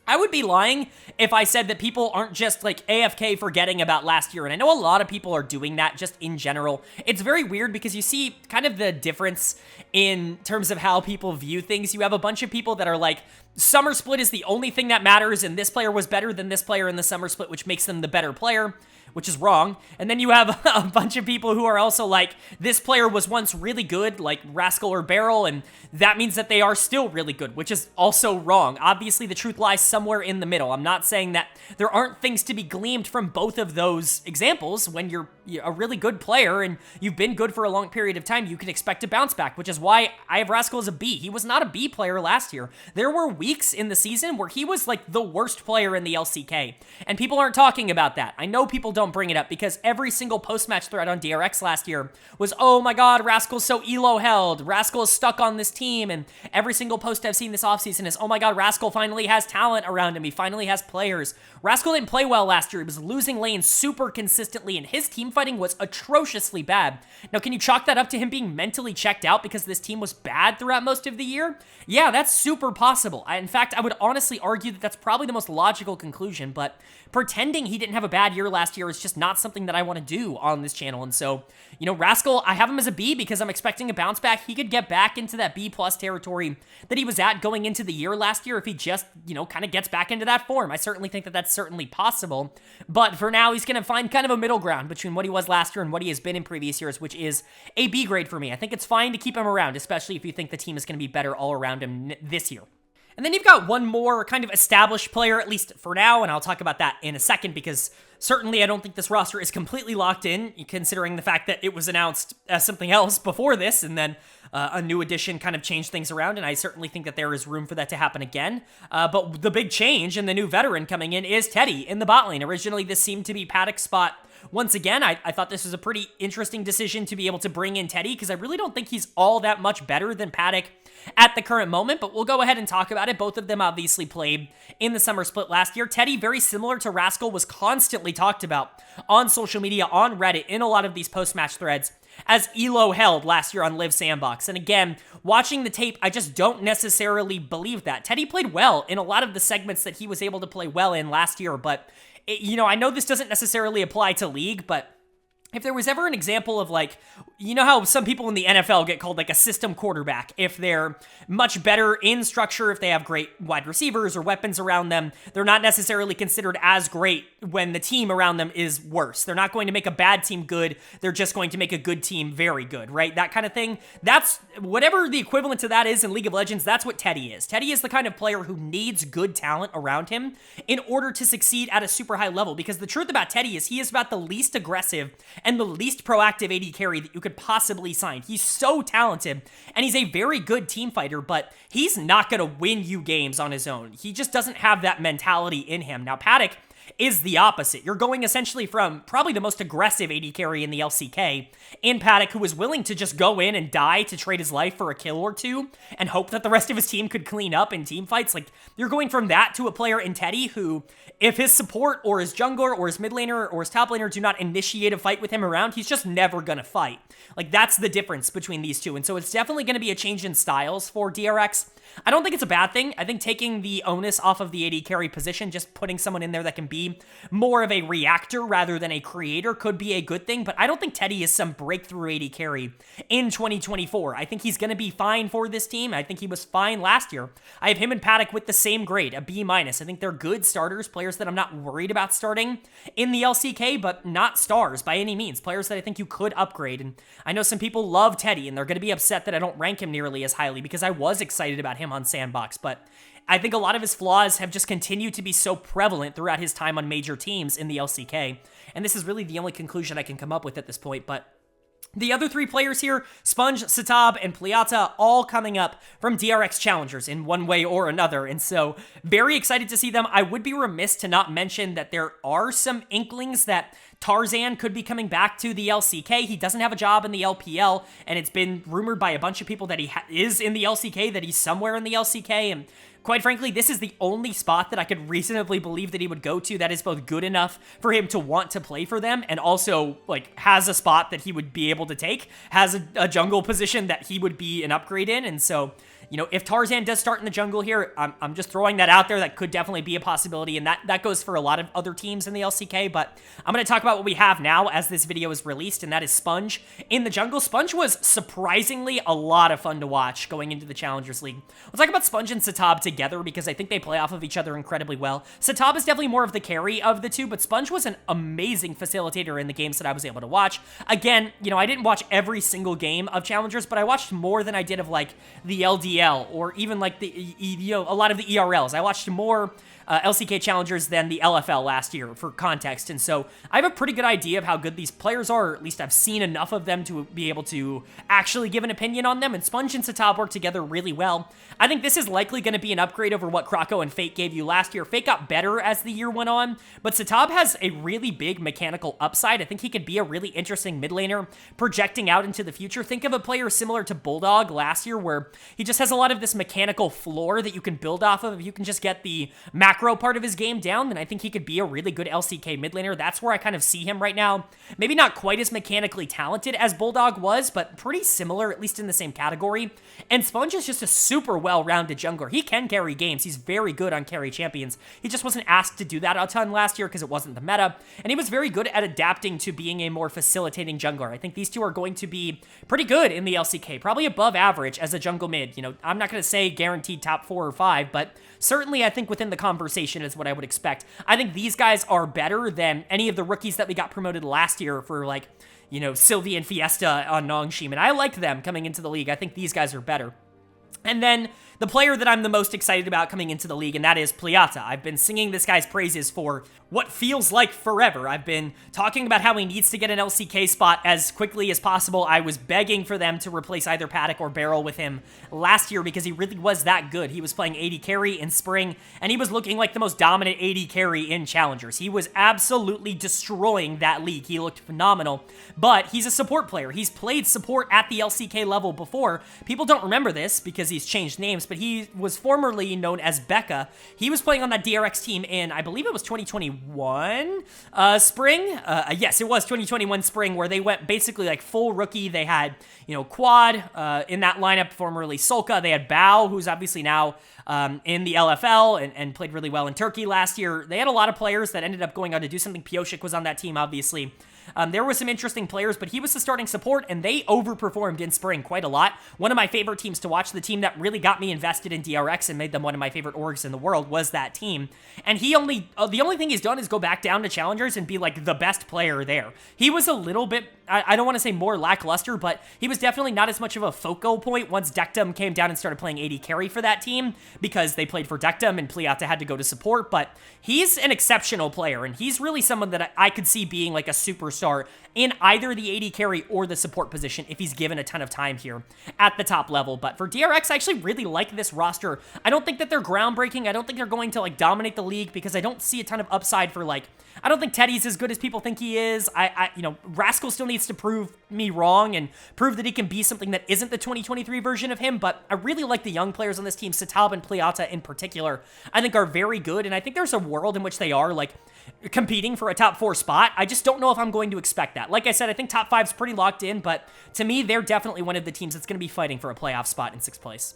I would be lying if I said that people aren't just like AFK forgetting about last year, and I know a lot of people are doing that just in general. It's very weird because you see kind of the difference in terms of how people view things. You have a bunch of people that are like, summer split is the only thing that matters, and this player was better than this player in the summer split, which makes them the better player, which is wrong. And then you have a bunch of people who are also like, this player was once really good, like Rascal or Barrel, and that means that they are still really good, which is also wrong. Obviously, the truth lies somewhere in the middle. I'm not saying that there aren't things to be gleaned from both of those examples. When you're a really good player and you've been good for a long period of time, you can expect a bounce back, which is why I have Rascal as a B. He was not a B player last year. There were weeks in the season where he was like the worst player in the LCK, and people aren't talking about that. I know people don't bring it up because every single post-match thread on DRX last year was, oh my god, Rascal's so elo held, Rascal is stuck on this team, and every single post I've seen this offseason is, oh my god, Rascal finally has talent around him, he finally has players. Rascal didn't play well last year. He was losing lanes super consistently, and his team fighting was atrociously bad. Now, can you chalk that up to him being mentally checked out because this team was bad throughout most of the year? Yeah, that's super possible. In fact, I would honestly argue that that's probably the most logical conclusion, but pretending he didn't have a bad year last year is just not something that I want to do on this channel. And so, you know, Rascal, I have him as a B because I'm expecting a bounce back. He could get back into that B+ territory that he was at going into the year last year if he just, you know, kind of gets back into that form. I certainly think that that's certainly possible, but for now, he's going to find kind of a middle ground between what he was last year and what he has been in previous years, which is a B grade for me. I think it's fine to keep him around, especially if you think the team is going to be better all around him this year. And then you've got one more kind of established player, at least for now, and I'll talk about that in a second, because certainly I don't think this roster is completely locked in, considering the fact that it was announced as something else before this, and then a new addition kind of changed things around, and I certainly think that there is room for that to happen again. But the big change and the new veteran coming in is Teddy in the bot lane. Originally, this seemed to be Paddock's spot. Once again, I thought this was a pretty interesting decision to be able to bring in Teddy, because I really don't think he's all that much better than Paddock at the current moment, but we'll go ahead and talk about it. Both of them obviously played in the summer split last year. Teddy, very similar to Rascal, was constantly talked about on social media, on Reddit, in a lot of these post-match threads, as elo held last year on Live Sandbox. And again, watching the tape, I just don't necessarily believe that. Teddy played well in a lot of the segments that he was able to play well in last year, but you know, I know this doesn't necessarily apply to League, but if there was ever an example of, like, you know how some people in the NFL get called like a system quarterback if they're much better in structure, if they have great wide receivers or weapons around them, they're not necessarily considered as great when the team around them is worse. They're not going to make a bad team good, they're just going to make a good team very good, right? That kind of thing. That's whatever the equivalent to that is in League of Legends. That's what Teddy is. Teddy is the kind of player who needs good talent around him in order to succeed at a super high level, because the truth about Teddy is he is about the least aggressive and the least proactive AD carry that you could possibly sign. He's so talented, and he's a very good team fighter, but he's not going to win you games on his own. He just doesn't have that mentality in him. Now, Paddock is the opposite. You're going essentially from probably the most aggressive AD carry in the LCK in Paddock, who was willing to just go in and die to trade his life for a kill or two and hope that the rest of his team could clean up in team fights. Like, you're going from that to a player in Teddy who, if his support or his jungler or his mid laner or his top laner do not initiate a fight with him around, he's just never gonna fight. Like, that's the difference between these two. And so it's definitely gonna be a change in styles for DRX. I don't think it's a bad thing. I think taking the onus off of the AD carry position, just putting someone in there that can be more of a reactor rather than a creator, could be a good thing, but I don't think Teddy is some breakthrough AD carry in 2024. I think he's going to be fine for this team. I think he was fine last year. I have him and Paddock with the same grade, a B-. I think they're good starters, players that I'm not worried about starting in the LCK, but not stars by any means, players that I think you could upgrade. And I know some people love Teddy, and they're going to be upset that I don't rank him nearly as highly, because I was excited about him on Sandbox, but I think a lot of his flaws have just continued to be so prevalent throughout his time on major teams in the LCK, and this is really the only conclusion I can come up with at this point. But The other three players here, Sponge, Satab, and Pliata, all coming up from DRX Challengers in one way or another, and so very excited to see them. I would be remiss to not mention that there are some inklings that Tarzan could be coming back to the LCK. He doesn't have a job in the LPL, and it's been rumored by a bunch of people that he is in the LCK, that he's somewhere in the LCK, and quite frankly, this is the only spot that I could reasonably believe that he would go to that is both good enough for him to want to play for them and also, like, has a spot that he would be able to take, has a jungle position that he would be an upgrade in, and so, you know, if Tarzan does start in the jungle here, I'm just throwing that out there. That could definitely be a possibility, and that goes for a lot of other teams in the LCK, but I'm going to talk about what we have now as this video is released, and that is Sponge in the jungle. Sponge was surprisingly a lot of fun to watch going into the Challengers League. We'll talk about Sponge and Satab together because I think they play off of each other incredibly well. Satab is definitely more of the carry of the two, but Sponge was an amazing facilitator in the games that I was able to watch. Again, you know, I didn't watch every single game of Challengers, but I watched more than I did of, like, the LDL or even like the, you know, a lot of the ERLs. I watched more LCK Challengers than the LFL last year for context, and so I have a pretty good idea of how good these players are, or at least I've seen enough of them to be able to actually give an opinion on them, and Sponge and Satab work together really well. I think this is likely going to be an upgrade over what Krako and Fate gave you last year. Fate got better as the year went on, but Satab has a really big mechanical upside. I think he could be a really interesting mid laner projecting out into the future. Think of a player similar to Bulldog last year where he just has a lot of this mechanical floor that you can build off of. If you can just get the macro part of his game down, then I think he could be a really good LCK mid laner. That's where I kind of see him right now. Maybe not quite as mechanically talented as Bulldog was, but pretty similar, at least in the same category. And Sponge is just a super well-rounded jungler. He can carry games. He's very good on carry champions. He just wasn't asked to do that a ton last year because it wasn't the meta, and he was very good at adapting to being a more facilitating jungler. I think these two are going to be pretty good in the LCK, probably above average as a jungle mid. You know, I'm not going to say guaranteed top 4 or 5, but certainly I think within the conversation is what I would expect. I think these guys are better than any of the rookies that we got promoted last year for, like, you know, Sylvie and Fiesta on Nongshim, and I liked them coming into the league. I think these guys are better. And then the player that I'm the most excited about coming into the league, and that is Pliata. I've been singing this guy's praises for what feels like forever. I've been talking about how he needs to get an LCK spot as quickly as possible. I was begging for them to replace either Paddock or Beryl with him last year because he really was that good. He was playing AD carry in spring, and he was looking like the most dominant AD carry in Challengers. He was absolutely destroying that league. He looked phenomenal, but he's a support player. He's played support at the LCK level before. People don't remember this because he's changed names, but he was formerly known as Becca. He was playing on that DRX team in, I believe it was 2021 spring. Yes, it was 2021 spring, where they went basically like full rookie. They had, you know, Quad in that lineup, formerly Solka. They had Bao, who's obviously now in the LFL and played really well in Turkey last year. They had a lot of players that ended up going on to do something. Pioshik was on that team, obviously. There were some interesting players, but he was the starting support, and they overperformed in spring quite a lot. One of my favorite teams to watch, the team that really got me invested in DRX and made them one of my favorite orgs in the world, was that team. And he the only thing he's done is go back down to Challengers and be like the best player there. He was a little bit, I don't want to say more lackluster, but he was definitely not as much of a focal point once Dectum came down and started playing AD carry for that team, because they played for Dectum and Pliata had to go to support. But he's an exceptional player, and he's really someone that I could see being like a superstar in either the AD carry or the support position if he's given a ton of time here at the top level. But for DRX, I actually really like this roster. I don't think that they're groundbreaking. I don't think they're going to like dominate the league because I don't see a ton of upside for like, I don't think Teddy's as good as people think he is. You know, Rascal still needs to prove me wrong and prove that he can be something that isn't the 2023 version of him, but I really like the young players on this team. Satab and Pliata in particular, I think are very good, and I think there's a world in which they are like competing for a top 4 spot. I just don't know if I'm going to expect that. Like I said, I think top 5's pretty locked in, but to me, they're definitely one of the teams that's going to be fighting for a playoff spot in 6th place.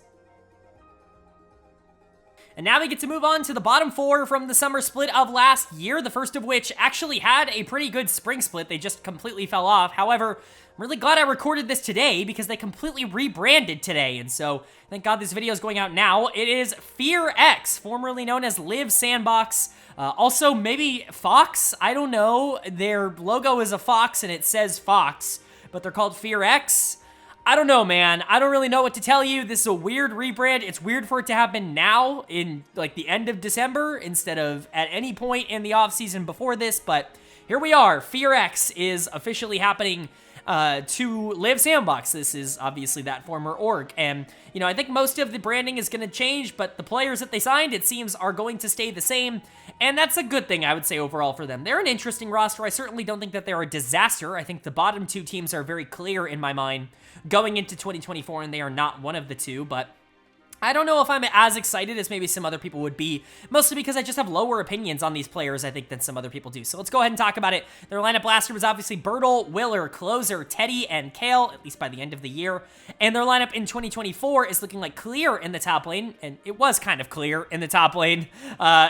And now we get to move on to the bottom 4 from the summer split of last year, the first of which actually had a pretty good spring split. They just completely fell off. However, I'm really glad I recorded this today because they completely rebranded today, and so thank God this video is going out now. It is FearX, formerly known as Live Sandbox. Also, maybe Fox? I don't know. Their logo is a fox and it says Fox, but they're called FearX. I don't know, man. I don't really know what to tell you. This is a weird rebrand. It's weird for it to happen now in like the end of December instead of at any point in the offseason before this, but here we are. FearX is officially happening to Live Sandbox. This is obviously that former org, and you know, I think most of the branding is going to change, but the players that they signed, it seems, are going to stay the same, and that's a good thing, I would say, overall for them. They're an interesting roster. I certainly don't think that they're a disaster. I think the bottom two teams are very clear in my mind going into 2024, and they are not one of the two, but I don't know if I'm as excited as maybe some other people would be, mostly because I just have lower opinions on these players, I think, than some other people do. So let's go ahead and talk about it. Their lineup blaster was obviously Bertle, Willer, Closer, Teddy, and Kale, at least by the end of the year. And their lineup in 2024 is looking like Clear in the top lane, and it was kind of Clear in the top lane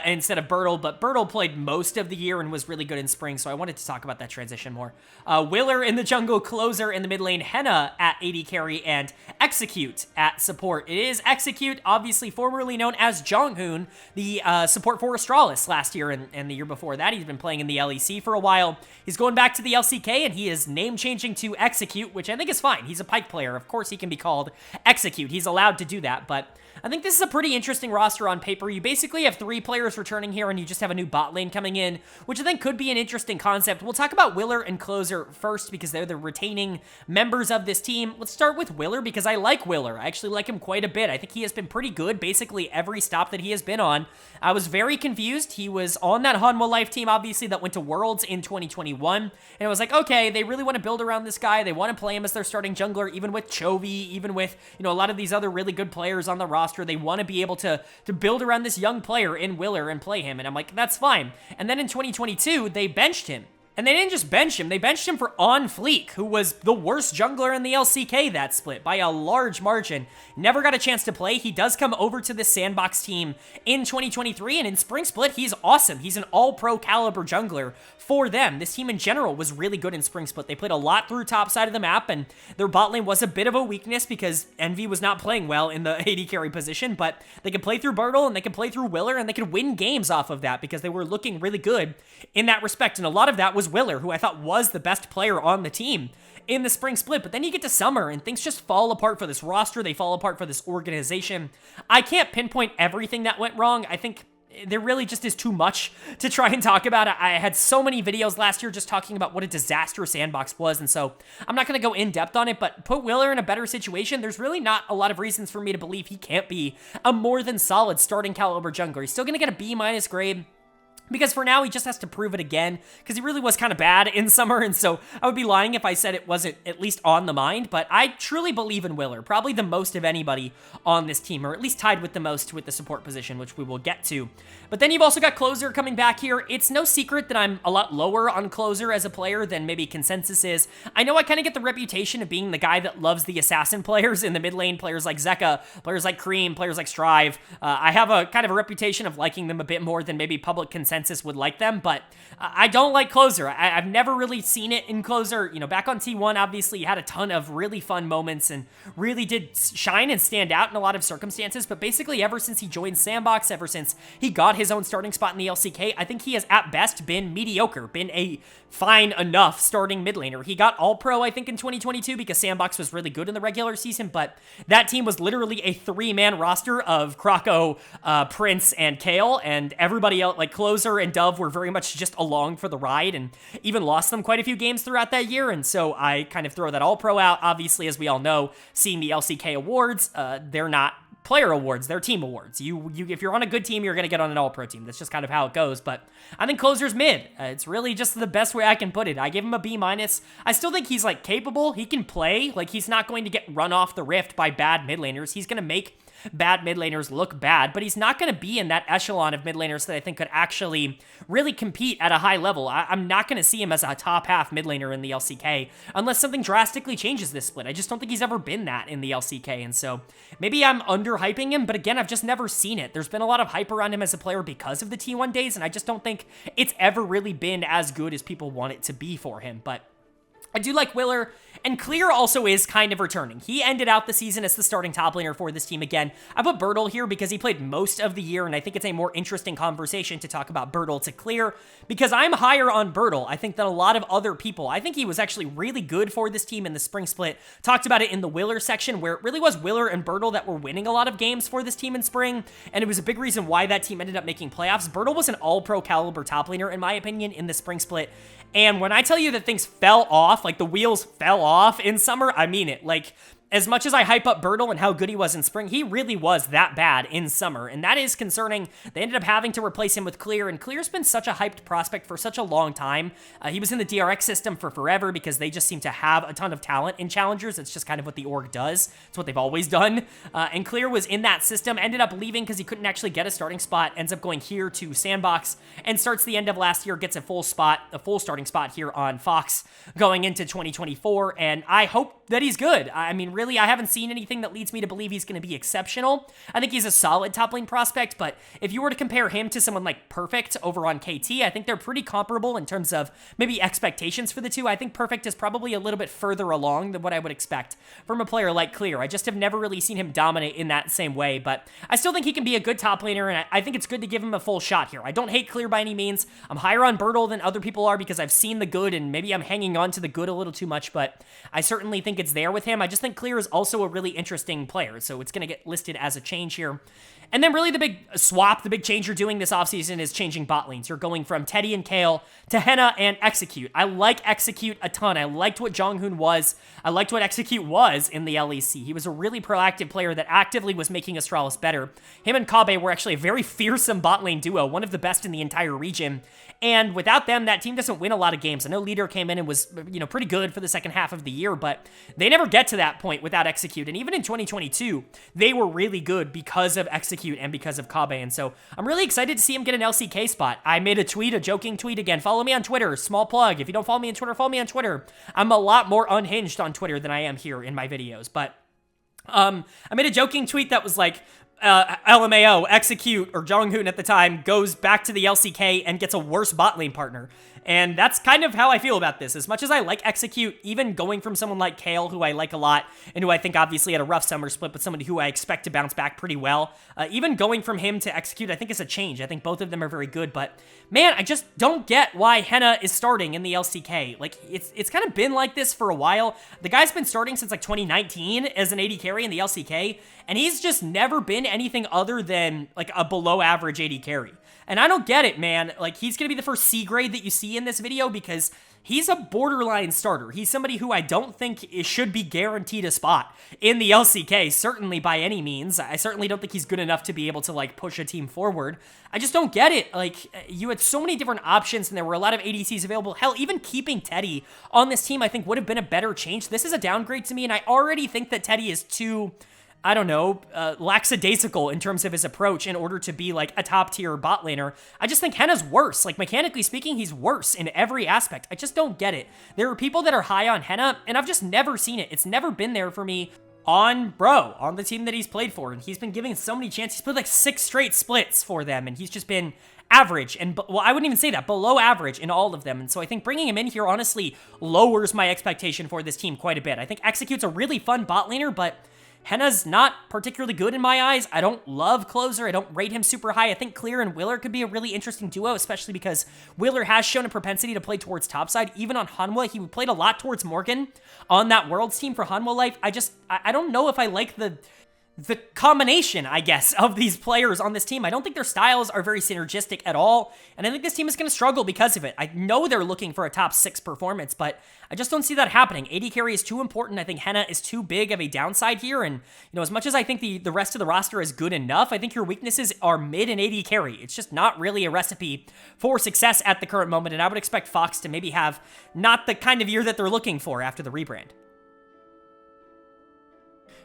instead of Bertle, but Bertle played most of the year and was really good in spring, so I wanted to talk about that transition more. Willer in the jungle, Closer in the mid lane, Henna at AD carry, and Execute at support. It is Execute, obviously formerly known as Jonghoon, the support for Astralis last year and the year before that. He's been playing in the LEC for a while. He's going back to the LCK, and he is name-changing to Execute, which I think is fine. He's a Pyke player. Of course he can be called Execute. He's allowed to do that, but I think this is a pretty interesting roster on paper. You basically have 3 players returning here, and you just have a new bot lane coming in, which I think could be an interesting concept. We'll talk about Willer and Closer first because they're the retaining members of this team. Let's start with Willer because I like Willer. I actually like him quite a bit. I think he has been pretty good basically every stop that he has been on. I was very confused. He was on that Hanwha Life team, obviously, that went to Worlds in 2021, and I was like, okay, they really want to build around this guy. They want to play him as their starting jungler, even with Chovy, even with, you know, a lot of these other really good players on the roster. They want to be able to build around this young player in Willer and play him, and I'm like, that's fine. And then in 2022, they benched him. And they didn't just bench him, they benched him for On Fleek, who was the worst jungler in the LCK that split by a large margin. Never got a chance to play. He does come over to the Sandbox team in 2023, and in Spring Split, he's awesome. He's an all-pro caliber jungler for them. This team in general was really good in Spring Split. They played a lot through top side of the map, and their bot lane was a bit of a weakness because Envy was not playing well in the AD carry position, but they could play through Bertle, and they could play through Willer, and they could win games off of that because they were looking really good in that respect, and a lot of that was Willer, who I thought was the best player on the team in the Spring Split. But then you get to summer and things just fall apart for this roster. They fall apart for this organization. I can't pinpoint everything that went wrong. I think there really just is too much to try and talk about. I had so many videos last year just talking about what a disaster Sandbox was, and so I'm not going to go in depth on it, but put Willer in a better situation. There's really not a lot of reasons for me to believe he can't be a more than solid starting caliber jungler. He's still going to get a B- grade, because for now, he just has to prove it again, because he really was kind of bad in summer, and so I would be lying if I said it wasn't at least on the mind, but I truly believe in Willer, probably the most of anybody on this team, or at least tied with the most with the support position, which we will get to. But then you've also got Closer coming back here. It's no secret that I'm a lot lower on Closer as a player than maybe consensus is. I know I kind of get the reputation of being the guy that loves the assassin players in the mid lane, players like Zeka, players like Cream, players like Strive. I have a kind of a reputation of liking them a bit more than maybe public consensus would like them, but I don't like Closer. I've never really seen it in Closer. You know, back on T1, obviously, he had a ton of really fun moments and really did shine and stand out in a lot of circumstances, but basically ever since he joined Sandbox, ever since he got his own starting spot in the LCK, I think he has at best been mediocre, been a fine enough starting mid laner. He got All-Pro, I think, in 2022 because Sandbox was really good in the regular season, but that team was literally a 3-man roster of Kroko, Prince, and Kale, and everybody else, like Closer and Dove, were very much just along for the ride and even lost them quite a few games throughout that year, and so I kind of throw that All-Pro out. Obviously, as we all know, seeing the LCK awards, they're not player awards, they're team awards. You if you're on a good team, you're going to get on an all-pro team. That's just kind of how it goes, but I think Closer's mid. It's really just the best way I can put it. I give him a B-. I still think he's, like, capable. He can play. Like, he's not going to get run off the rift by bad mid laners. He's going to make bad mid laners look bad, but he's not going to be in that echelon of mid laners that I think could actually really compete at a high level. I'm not going to see him as a top half mid laner in the LCK unless something drastically changes this split. I just don't think he's ever been that in the LCK, and so maybe I'm underhyping him, but again, I've just never seen it. There's been a lot of hype around him as a player because of the T1 days, and I just don't think it's ever really been as good as people want it to be for him, but I do like Willer, and Clear also is kind of returning. He ended out the season as the starting top laner for this team again. I put Bertle here because he played most of the year, and I think it's a more interesting conversation to talk about Bertle to Clear, because I'm higher on Bertle, I think, than a lot of other people. I think he was actually really good for this team in the spring split. Talked about it in the Willer section, where it really was Willer and Bertle that were winning a lot of games for this team in spring, and it was a big reason why that team ended up making playoffs. Bertle was an all-pro caliber top laner, in my opinion, in the spring split, And when I tell you that things fell off, like the wheels fell off in summer, I mean it. Like, as much as I hype up Bertle and how good he was in spring, he really was that bad in summer, and that is concerning. They ended up having to replace him with Clear, and Clear's been such a hyped prospect for such a long time. He was in the DRX system for forever because they just seem to have a ton of talent in challengers. It's just kind of what the org does. It's what they've always done. And Clear was in that system, ended up leaving because he couldn't actually get a starting spot, ends up going here to Sandbox, and starts the end of last year, gets a full starting spot here on Fox going into 2024, and I hope that he's good. I mean, really, I haven't seen anything that leads me to believe he's going to be exceptional. I think he's a solid top lane prospect, but if you were to compare him to someone like Perfect over on KT, I think they're pretty comparable in terms of maybe expectations for the two. I think Perfect is probably a little bit further along than what I would expect from a player like Clear. I just have never really seen him dominate in that same way, but I still think he can be a good top laner, and I think it's good to give him a full shot here. I don't hate Clear by any means. I'm higher on Bertle than other people are because I've seen the good, and maybe I'm hanging on to the good a little too much, but I certainly think it's there with him. I just think Clear is also a really interesting player, so it's going to get listed as a change here. And then really the big swap, the big change you're doing this offseason is changing bot lanes. You're going from Teddy and Kale to Hanwha and Execute. I like Execute a ton. I liked what Jonghoon was. I liked what Execute was in the LEC. He was a really proactive player that actively was making Astralis better. Him and Kabe were actually a very fearsome bot lane duo, one of the best in the entire region. And without them, that team doesn't win a lot of games. I know Leader came in and was, pretty good for the second half of the year, but they never get to that point without Execute. And even in 2022, they were really good because of Execute and because of Kabe. And so I'm really excited to see him get an LCK spot. I made a joking tweet again. Follow me on Twitter. Small plug. If you don't follow me on Twitter, follow me on Twitter. I'm a lot more unhinged on Twitter than I am here in my videos. But I made a joking tweet that was like, LMAO, Execute, or Jonghoon at the time, goes back to the LCK and gets a worse bot lane partner. And that's kind of how I feel about this. As much as I like Execute, even going from someone like Kale, who I like a lot, and who I think obviously had a rough summer split, but somebody who I expect to bounce back pretty well, even going from him to Execute, I think is a change. I think both of them are very good, but man, I just don't get why Hanwha is starting in the LCK. Like, it's kind of been like this for a while. The guy's been starting since like 2019 as an AD carry in the LCK, and he's just never been anything other than like a below average AD carry. And I don't get it, man. Like, he's going to be the first C grade that you see in this video because he's a borderline starter. He's somebody who I don't think should be guaranteed a spot in the LCK, certainly by any means. I certainly don't think he's good enough to be able to, like, push a team forward. I just don't get it. Like, you had so many different options, and there were a lot of ADCs available. Hell, even keeping Teddy on this team, I think, would have been a better change. This is a downgrade to me, and I already think that Teddy is too, I don't know, lackadaisical in terms of his approach in order to be like a top tier bot laner. I just think Hanwha's worse. Like, mechanically speaking, he's worse in every aspect. I just don't get it. There are people that are high on Hanwha, and I've just never seen it. It's never been there for me on the team that he's played for, and he's been giving so many chances. He's played like 6 straight splits for them, and he's just been average, and well, I wouldn't even say that, below average in all of them. And so I think bringing him in here honestly lowers my expectation for this team quite a bit. I think Execute's a really fun bot laner, but Hanwha's not particularly good in my eyes. I don't love Closer. I don't rate him super high. I think Clear and Willer could be a really interesting duo, especially because Willer has shown a propensity to play towards topside. Even on Hanwha, he played a lot towards Morgan on that Worlds team for Hanwha Life. I don't know if I like the combination, I guess, of these players on this team. I don't think their styles are very synergistic at all, and I think this team is going to struggle because of it. I know they're looking for a top 6 performance, but I just don't see that happening. AD carry is too important. I think Hanwha is too big of a downside here, and as much as I think the rest of the roster is good enough, I think your weaknesses are mid and AD carry. It's just not really a recipe for success at the current moment, and I would expect Fox to maybe have not the kind of year that they're looking for after the rebrand.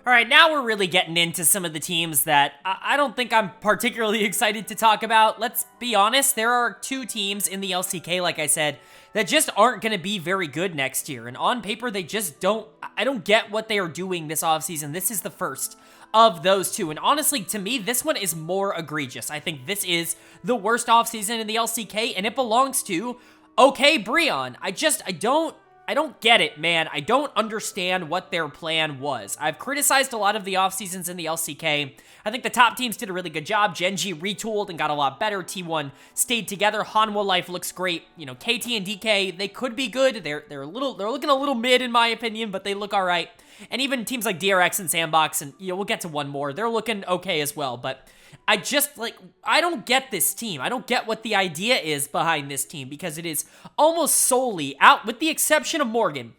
All right, now we're really getting into some of the teams that I don't think I'm particularly excited to talk about. Let's be honest, there are 2 teams in the LCK, like I said, that just aren't going to be very good next year. And on paper, they just I don't get what they are doing this offseason. This is the first of those 2. And honestly, to me, this one is more egregious. I think this is the worst offseason in the LCK, and it belongs to, okay, BRION. I don't get it, man. I don't understand what their plan was. I've criticized a lot of the off seasons in the LCK. I think the top teams did a really good job. Gen.G retooled and got a lot better. T1 stayed together. Hanwha Life looks great. KT and DK, they could be good. They're looking a little mid in my opinion, but they look all right. And even teams like DRX and Sandbox, and we'll get to one more, they're looking okay as well. But I just, like, I don't get this team. I don't get what the idea is behind this team, because it is almost solely, out with the exception of Morgan,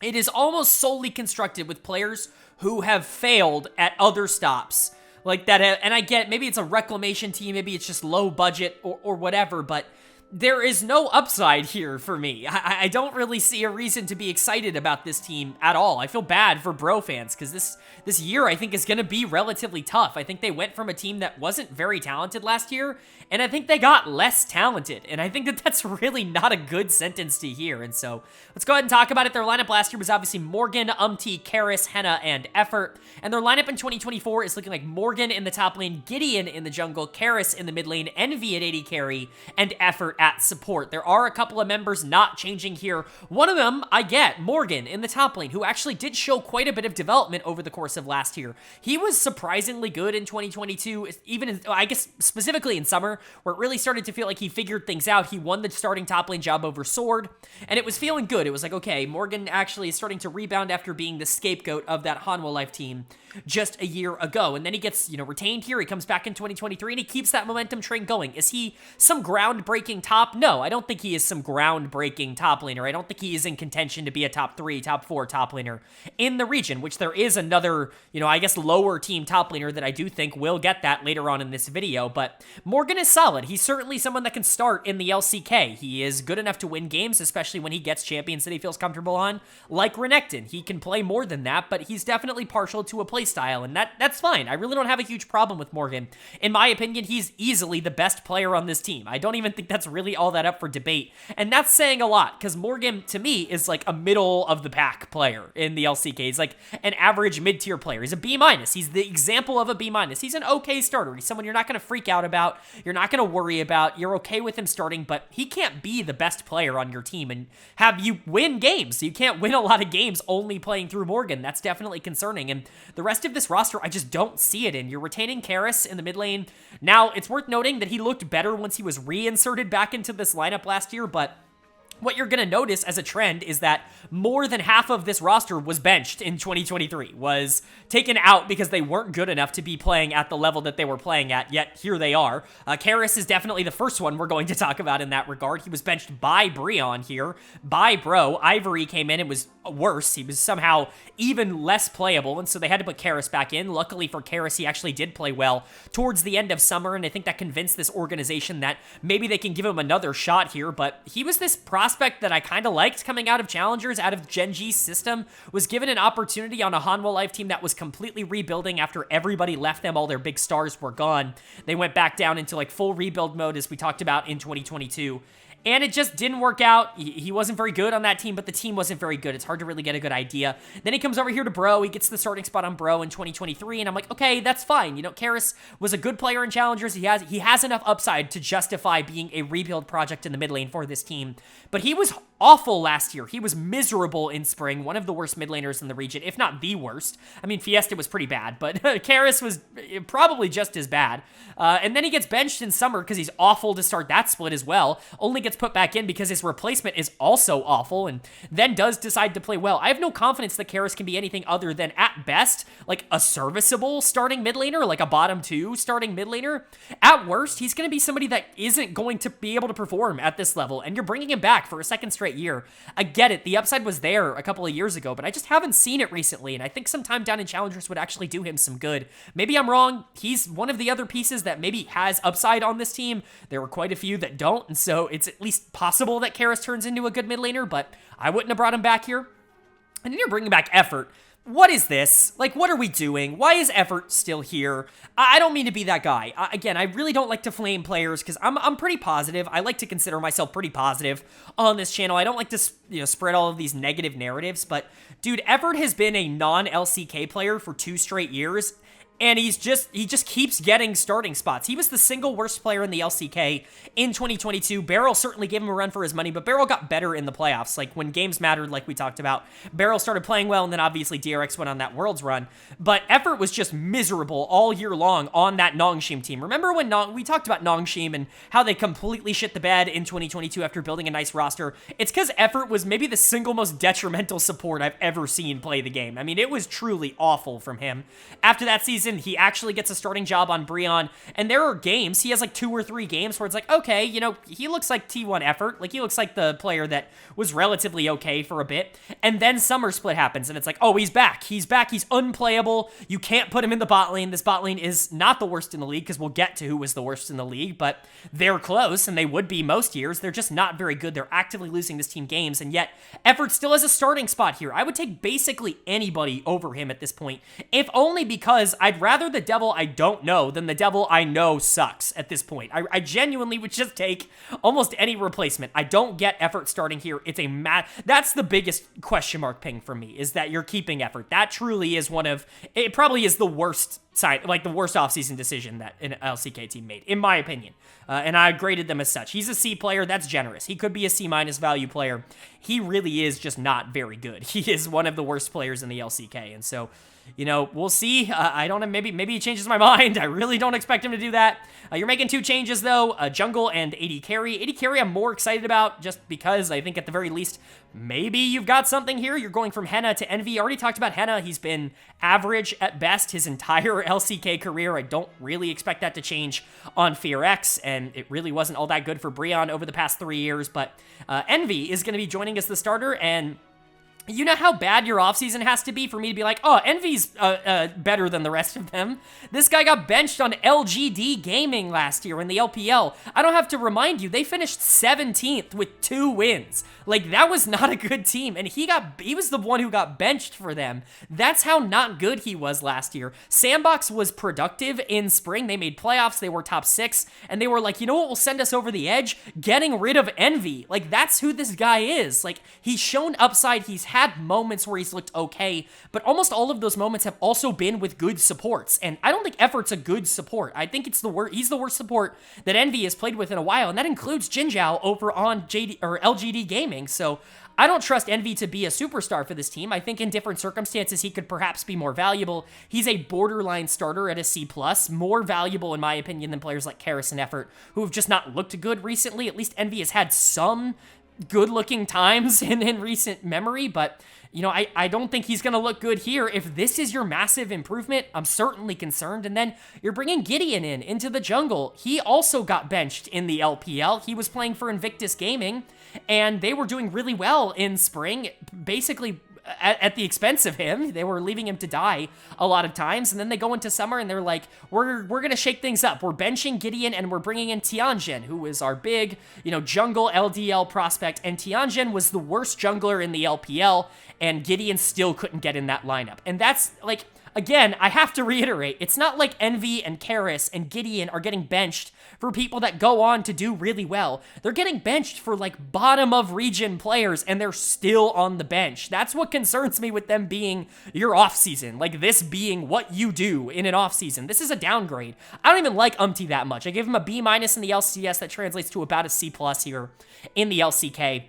it is almost solely constructed with players who have failed at other stops. Like that, and I get, maybe it's a reclamation team, maybe it's just low budget or whatever, but there is no upside here for me. I don't really see a reason to be excited about this team at all. I feel bad for Bro fans, because this year I think is going to be relatively tough. I think they went from a team that wasn't very talented last year, and I think they got less talented, and I think that that's really not a good sentence to hear. And so let's go ahead and talk about it. Their lineup last year was obviously Morgan, Karis, Henna, and Effort, and their lineup in 2024 is looking like Morgan in the top lane, Gideon in the jungle, Karis in the mid lane, Envy at AD carry, and Effort at support. There are a couple of members not changing here. One of them, I get, Morgan in the top lane, who actually did show quite a bit of development over the course of last year. He was surprisingly good in 2022, even in, I guess specifically in summer, where it really started to feel like he figured things out. He won the starting top lane job over Sword, and it was feeling good. It was like, okay, Morgan actually is starting to rebound after being the scapegoat of that Hanwha Life team just a year ago. And then he gets, retained here. He comes back in 2023, and he keeps that momentum train going. Is he some groundbreaking top? No, I don't think he is some groundbreaking top laner. I don't think he is in contention to be a top 3, top 4 top laner in the region, which there is another, I guess lower team top laner that I do think will get that later on in this video. But Morgan is solid. He's certainly someone that can start in the LCK. He is good enough to win games, especially when he gets champions that he feels comfortable on, like Renekton. He can play more than that, but he's definitely partial to a play style, and that's fine. I really don't have a huge problem with Morgan. In my opinion, he's easily the best player on this team. I don't even think that's really all that up for debate, and that's saying a lot, because Morgan, to me, is like a middle-of-the-pack player in the LCK. He's like an average mid-tier player. He's a B-. He's the example of a B-. He's an okay starter. He's someone you're not going to freak out about, you're not going to worry about, you're okay with him starting, but he can't be the best player on your team and have you win games. You can't win a lot of games only playing through Morgan. That's definitely concerning, and the rest of this roster, I just don't see it in. You're retaining Karis in the mid lane. Now, it's worth noting that he looked better once he was reinserted back into this lineup last year, but what you're going to notice as a trend is that more than half of this roster was benched in 2023, was taken out because they weren't good enough to be playing at the level that they were playing at, yet here they are. Karis is definitely the first one we're going to talk about in that regard. He was benched by BRION here, by Bro. Ivory came in and was worse. He was somehow even less playable, and so they had to put Karis back in. Luckily for Karis, he actually did play well towards the end of summer, and I think that convinced this organization that maybe they can give him another shot here, but he was this prospect that I kind of liked coming out of Challengers, out of Gen.G's system, was given an opportunity on a Hanwha Life team that was completely rebuilding after everybody left them, all their big stars were gone. They went back down into like full rebuild mode, as we talked about in 2022. And it just didn't work out. He wasn't very good on that team, but the team wasn't very good. It's hard to really get a good idea. Then he comes over here to Bro. He gets the starting spot on Bro in 2023, and I'm like, okay, that's fine. Karis was a good player in Challengers. He has enough upside to justify being a rebuild project in the mid lane for this team. But he was awful last year. He was miserable in spring, one of the worst mid laners in the region, if not the worst. I mean, Fiesta was pretty bad, but Karis was probably just as bad. And then he gets benched in summer because he's awful to start that split as well. Only gets put back in because his replacement is also awful, and then does decide to play well. I have no confidence that Karis can be anything other than, at best, like a serviceable starting mid laner, like a bottom 2 starting mid laner. At worst, he's going to be somebody that isn't going to be able to perform at this level, and you're bringing him back for a second straight year. I get it. The upside was there a couple of years ago, but I just haven't seen it recently, and I think some time down in Challengers would actually do him some good. Maybe I'm wrong. He's one of the other pieces that maybe has upside on this team. There were quite a few that don't, and so it's at least possible that Karis turns into a good mid laner, but I wouldn't have brought him back here. And then you're bringing back Effort. What is this? Like, what are we doing? Why is Effort still here? I don't mean to be that guy. Again, I really don't like to flame players because I'm pretty positive. I like to consider myself pretty positive on this channel. I don't like to spread all of these negative narratives, but dude, Effort has been a non-LCK player for 2 straight years. And he just keeps getting starting spots. He was the single worst player in the LCK in 2022. Beryl certainly gave him a run for his money, but Beryl got better in the playoffs. Like, when games mattered, like we talked about, Beryl started playing well, and then obviously DRX went on that Worlds run. But Effort was just miserable all year long on that Nongshim team. Remember when we talked about Nongshim and how they completely shit the bed in 2022 after building a nice roster? It's because Effort was maybe the single most detrimental support I've ever seen play the game. I mean, it was truly awful from him. After that season, season, he actually gets a starting job on BRION, and there are games, he has like 2 or 3 games where it's like, okay, you know, he looks like T1 effort, like he looks like the player that was relatively okay for a bit, and then Summer Split happens, and it's like, oh, he's back, he's unplayable, you can't put him in the bot lane. This bot lane is not the worst in the league, because we'll get to who was the worst in the league, but they're close, and they would be most years. They're just not very good. They're actively losing this team games, and yet Effort still has a starting spot here. I would take basically anybody over him at this point, if only because I'd rather the devil I don't know than the devil I know sucks at this point. I genuinely would just take almost any replacement. I don't get Effort starting here. It's a that's the biggest question mark ping for me, is that you're keeping Effort. That truly is one of, it probably is the worst side, like the worst offseason decision that an LCK team made, in my opinion. And I graded them as such. He's a C player. That's generous. He could be a C- value player. He really is just not very good. He is one of the worst players in the LCK. And so, you know, we'll see. I don't know. Maybe he changes my mind. I really don't expect him to do that. You're making 2 changes, though. Jungle and AD Carry. AD Carry I'm more excited about just because I think at the very least, maybe you've got something here. You're going from Henna to Envy. I already talked about Henna. He's been average at best his entire LCK career. I don't really expect that to change on FearX, and it really wasn't all that good for BRION over the past 3 years, but Envy is going to be joining as the starter, and you know how bad your offseason has to be for me to be like, oh, Envy's better than the rest of them. This guy got benched on LGD Gaming last year in the LPL. I don't have to remind you, they finished 17th with 2 wins. Like, that was not a good team, and he was the one who got benched for them. That's how not good he was last year. Sandbox was productive in spring. They made playoffs. They were top 6, and they were like, you know what will send us over the edge? Getting rid of Envy. Like, that's who this guy is. Like, he's shown upside. He's had moments where he's looked okay, but almost all of those moments have also been with good supports, and I don't think Effort's a good support. I think he's the worst support that Envy has played with in a while, and that includes Gen.G over on LGD Gaming, so I don't trust Envy to be a superstar for this team. I think in different circumstances, he could perhaps be more valuable. He's a borderline starter at a C+, more valuable, in my opinion, than players like Karis and Effort, who have just not looked good recently. At least Envy has had some good-looking times in recent memory, but, you know, I don't think he's going to look good here. If this is your massive improvement, I'm certainly concerned. And then you're bringing Gideon into the jungle. He also got benched in the LPL. He was playing for Invictus Gaming, and they were doing really well in spring, basically at the expense of him. They were leaving him to die a lot of times, and then they go into summer and they're like, we're gonna shake things up. We're benching Gideon and we're bringing in Tianjin, who is our big, you know, jungle LDL prospect, and Tianjin was the worst jungler in the LPL, and Gideon still couldn't get in that lineup. And that's, like, again, I have to reiterate, it's not like Envy and Karis and Gideon are getting benched for people that go on to do really well. They're getting benched for, like, bottom of region players, and they're still on the bench. That's what concerns me with them being your offseason, like this being what you do in an offseason. This is a downgrade. I don't even like Umti that much. I give him a B- in the LCS. That translates to about a C+ here in the LCK.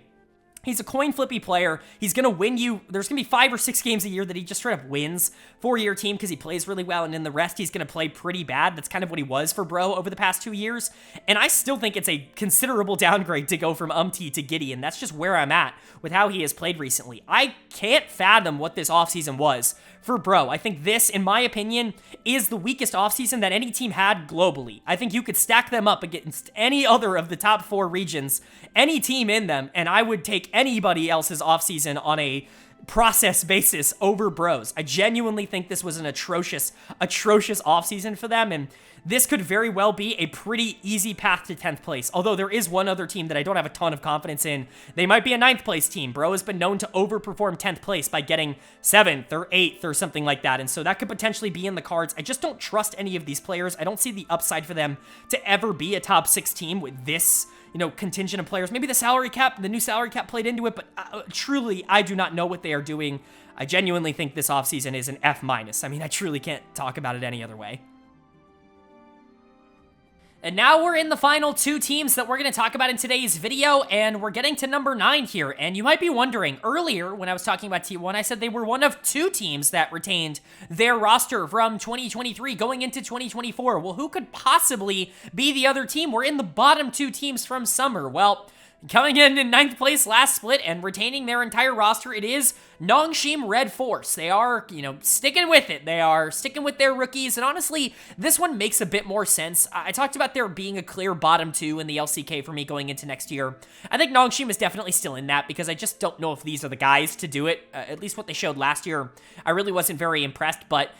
He's a coin flippy player. He's going to win you. There's going to be 5 or 6 games a year that he just straight up wins for your team because he plays really well, and in the rest, he's going to play pretty bad. That's kind of what he was for Bro over the past 2 years, and I still think it's a considerable downgrade to go from Umti to Gideon. That's just where I'm at with how he has played recently. I can't fathom what this offseason was for Bro. I think this, in my opinion, is the weakest offseason that any team had globally. I think you could stack them up against any other of the top 4 regions, any team in them, and I would take anybody else's offseason on a process basis over Bro's. I genuinely think this was an atrocious offseason for them, and this could very well be a pretty easy path to 10th place. Although there is one other team that I don't have a ton of confidence in. They might be a 9th place team. Bro has been known to overperform 10th place by getting 7th or 8th or something like that, and so that could potentially be in the cards. I just don't trust any of these players. I don't see the upside for them to ever be a top 6 team with this, you know, contingent of players. Maybe the salary cap, the new salary cap played into it, but truly, I do not know what they are doing. I genuinely think this offseason is an F-. I mean, I truly can't talk about it any other way. And now we're in the final 2 teams that we're going to talk about in today's video, and we're getting to number 9 here. And you might be wondering, earlier when I was talking about T1, I said they were one of 2 teams that retained their roster from 2023 going into 2024. Well, who could possibly be the other team? We're in the bottom 2 teams from summer. Well, Coming in ninth place last split and retaining their entire roster, it is Nongshim RedForce. They are, sticking with it. They are sticking with their rookies, and honestly, this one makes a bit more sense. I talked about there being a clear bottom 2 in the LCK for me going into next year. I think Nongshim is definitely still in that because I just don't know if these are the guys to do it. At least what they showed last year, I really wasn't very impressed, but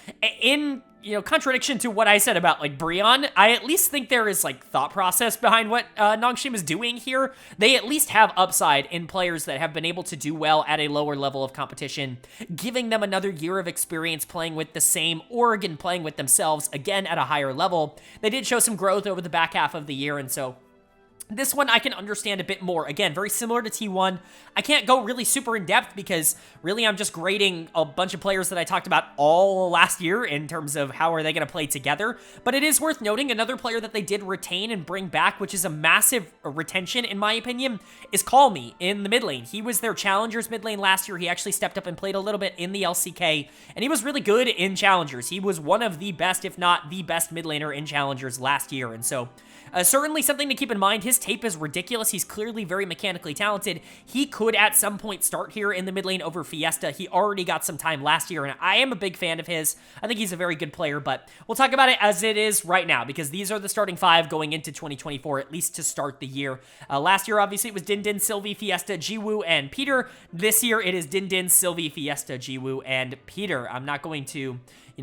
in contradiction to what I said about, like, BRION, I at least think there is, like, thought process behind what Nongshim is doing here. They at least have upside in players that have been able to do well at a lower level of competition, giving them another year of experience playing with the same org and playing with themselves, again, at a higher level. They did show some growth over the back half of the year, and so this one I can understand a bit more. Again, very similar to T1. I can't go really super in depth because really I'm just grading a bunch of players that I talked about all last year in terms of how are they going to play together. But it is worth noting another player that they did retain and bring back, which is a massive retention in my opinion, is Call Me in the mid lane. He was their Challengers mid lane last year. He actually stepped up and played a little bit in the LCK, and he was really good in Challengers. He was one of the best, if not the best mid laner in Challengers last year, and so certainly something to keep in mind. His tape is ridiculous. He's clearly very mechanically talented. He could at some point start here in the mid lane over Fiesta. He already got some time last year, and I am a big fan of his. I think he's a very good player, but we'll talk about it as it is right now because these are the starting 5 going into 2024, at least to start the year. Last year, obviously, it was Din Din, Sylvie, Fiesta, Jiwoo, and Peter. This year, it is Din Din, Sylvie, Fiesta, Jiwoo, and Peter. I'm not going to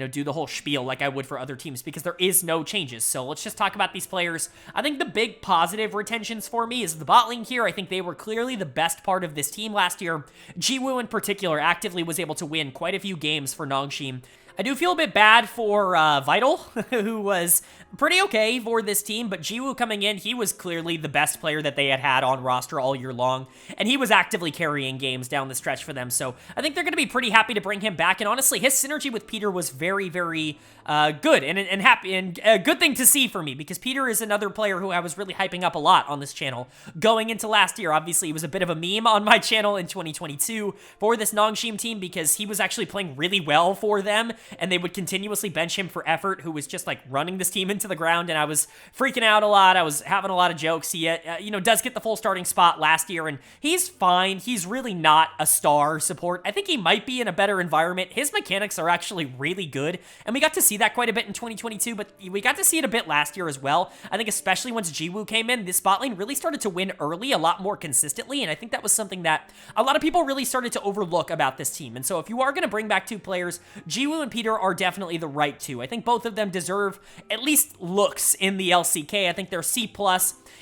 do the whole spiel like I would for other teams because there is no changes. So let's just talk about these players. I think the big positive retentions for me is the bot lane here. I think they were clearly the best part of this team last year. Jiwoo in particular actively was able to win quite a few games for Nongshim. I do feel a bit bad for Vital, who was pretty okay for this team, but Jiwoo coming in, he was clearly the best player that they had on roster all year long, and he was actively carrying games down the stretch for them, so I think they're going to be pretty happy to bring him back, and honestly, his synergy with Peter was very, very good, and happy, and a good thing to see for me, because Peter is another player who I was really hyping up a lot on this channel going into last year. Obviously, he was a bit of a meme on my channel in 2022 for this Nongshim team, because he was actually playing really well for them, and they would continuously bench him for Effort, who was just like running this team into the ground, and I was freaking out a lot. I was having a lot of jokes. He, does get the full starting spot last year, and he's fine. He's really not a star support. I think he might be in a better environment. His mechanics are actually really good, and we got to see that quite a bit in 2022, but we got to see it a bit last year as well. I think especially once Jiwoo came in, this bot lane really started to win early a lot more consistently, and I think that was something that a lot of people really started to overlook about this team. And so if you are going to bring back 2 players, Jiwoo and Peter are definitely the right 2. I think both of them deserve at least looks in the LCK. I think they're C+,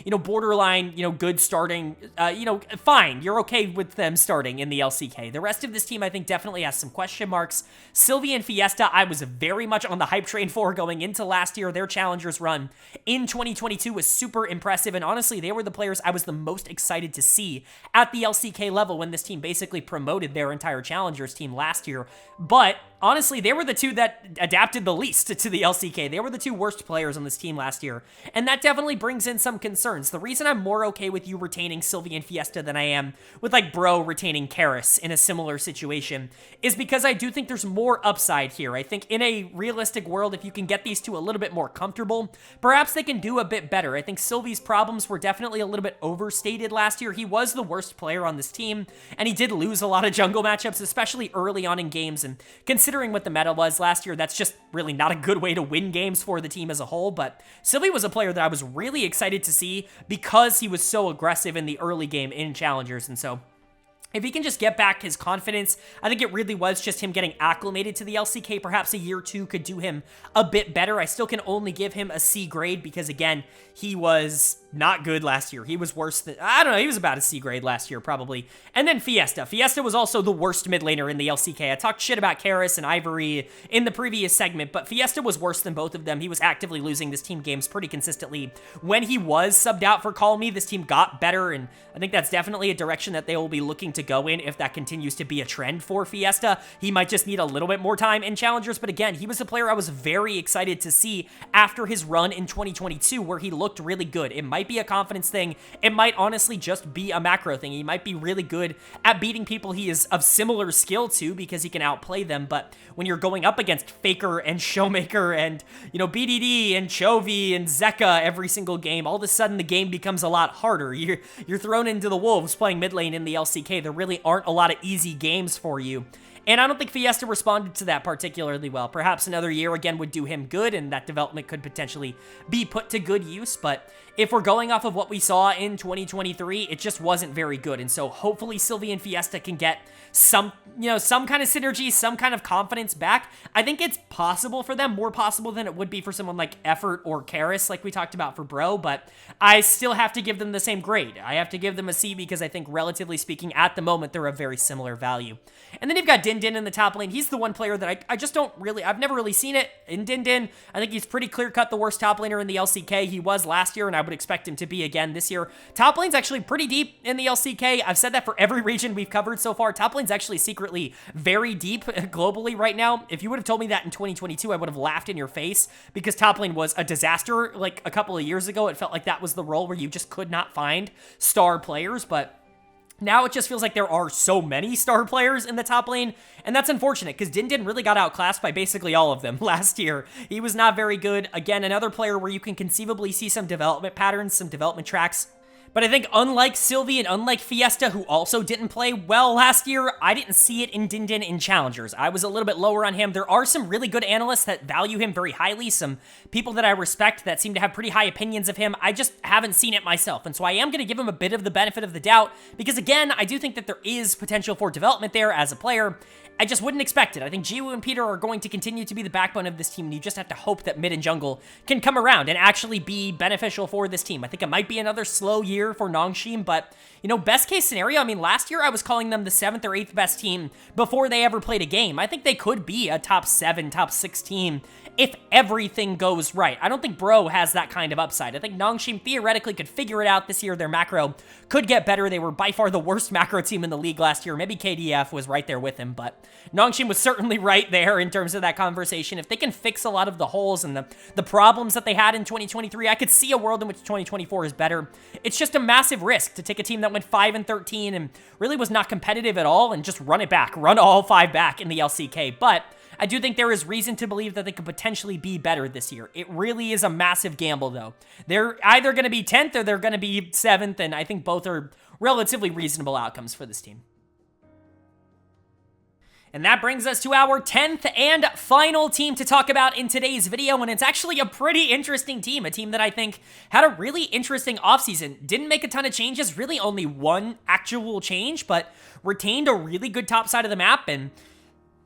borderline, good starting, fine. You're okay with them starting in the LCK. The rest of this team, I think, definitely has some question marks. Sylvie and Fiesta, I was very much on the hype train for going into last year. Their Challengers run in 2022 was super impressive, and honestly, they were the players I was the most excited to see at the LCK level when this team basically promoted their entire Challengers team last year. But honestly, they were the 2 that adapted the least to the LCK. They were the 2 worst players on this team last year, and that definitely brings in some concerns. The reason I'm more okay with you retaining Sylvie and Fiesta than I am with, like, Bro retaining Karis in a similar situation is because I do think there's more upside here. I think in a realistic world, if you can get these 2 a little bit more comfortable, perhaps they can do a bit better. I think Sylvie's problems were definitely a little bit overstated last year. He was the worst player on this team, and he did lose a lot of jungle matchups, especially early on in games, and considering what the meta was last year, that's just really not a good way to win games for the team as a whole. But Sylvie was a player that I was really excited to see because he was so aggressive in the early game in Challengers, and so if he can just get back his confidence, I think it really was just him getting acclimated to the LCK. Perhaps a year or 2 could do him a bit better. I still can only give him a C grade because, again, he was not good last year. He was worse than, I don't know, he was about a C grade last year, probably. And then Fiesta. Fiesta was also the worst mid laner in the LCK. I talked shit about Karis and Ivory in the previous segment, but Fiesta was worse than both of them. He was actively losing this team games pretty consistently. When he was subbed out for Call Me, this team got better, and I think that's definitely a direction that they will be looking to to go in if that continues to be a trend for Fiesta. He might just need a little bit more time in Challengers, but again, he was a player I was very excited to see after his run in 2022 where he looked really good. It might be a confidence thing. It might honestly just be a macro thing. He might be really good at beating people he is of similar skill to because he can outplay them, but when you're going up against Faker and Showmaker and, you know, BDD and Chovy and Zeka every single game, all of a sudden the game becomes a lot harder. You're thrown into the wolves playing mid lane in the LCK. There really aren't a lot of easy games for you. And I don't think Fiesta responded to that particularly well. Perhaps another year again would do him good, and that development could potentially be put to good use. But if we're going off of what we saw in 2023, it just wasn't very good. And so hopefully Sylvie and Fiesta can get some kind of synergy, some kind of confidence back. I think it's possible for them, more possible than it would be for someone like Effort or Karis, like we talked about for Bro, but I still have to give them the same grade. I have to give them a C because I think, relatively speaking, at the moment, they're of very similar value. And then you've got Din Din in the top lane. He's the one player that I just don't really, I've never really seen it in Din Din. I think he's pretty clear-cut the worst top laner in the LCK. He was last year, and I would expect him to be again this year. Top lane's actually pretty deep in the LCK. I've said that for every region we've covered so far. Top lane's actually secretly very deep globally right now. If you would have told me that in 2022, I would have laughed in your face because top lane was a disaster like a couple of years ago. It felt like that was the role where you just could not find star players, but now it just feels like there are so many star players in the top lane, and that's unfortunate because Din Din really got outclassed by basically all of them last year. He was not very good. Again, another player where you can conceivably see some development patterns, some development tracks. But I think unlike Sylvie and unlike Fiesta, who also didn't play well last year, I didn't see it in Din Din in Challengers. I was a little bit lower on him. There are some really good analysts that value him very highly, some people that I respect that seem to have pretty high opinions of him. I just haven't seen it myself, and so I am going to give him a bit of the benefit of the doubt, because again, I do think that there is potential for development there as a player. I just wouldn't expect it. I think Jiwoo and Peter are going to continue to be the backbone of this team, and you just have to hope that mid and jungle can come around and actually be beneficial for this team. I think it might be another slow year for Nongshim, but, you know, best case scenario, I mean, last year I was calling them the 7th or 8th best team before they ever played a game. I think they could be a top 7, top 6 team if everything goes right. I don't think Bro has that kind of upside. I think Nongshim theoretically could figure it out this year. Their macro could get better. They were by far the worst macro team in the league last year. Maybe KDF was right there with him, but Nongshim was certainly right there in terms of that conversation. If they can fix a lot of the holes and the problems that they had in 2023, I could see a world in which 2024 is better. It's just a massive risk to take a team that went 5-13 and really was not competitive at all and just run it back, run all 5 back in the LCK. But I do think there is reason to believe that they could potentially be better this year. It really is a massive gamble, though. They're either going to be 10th or they're going to be 7th, and I think both are relatively reasonable outcomes for this team. And that brings us to our 10th and final team to talk about in today's video, and it's actually a pretty interesting team, a team that I think had a really interesting offseason. Didn't make a ton of changes, really only one actual change, but retained a really good top side of the map, and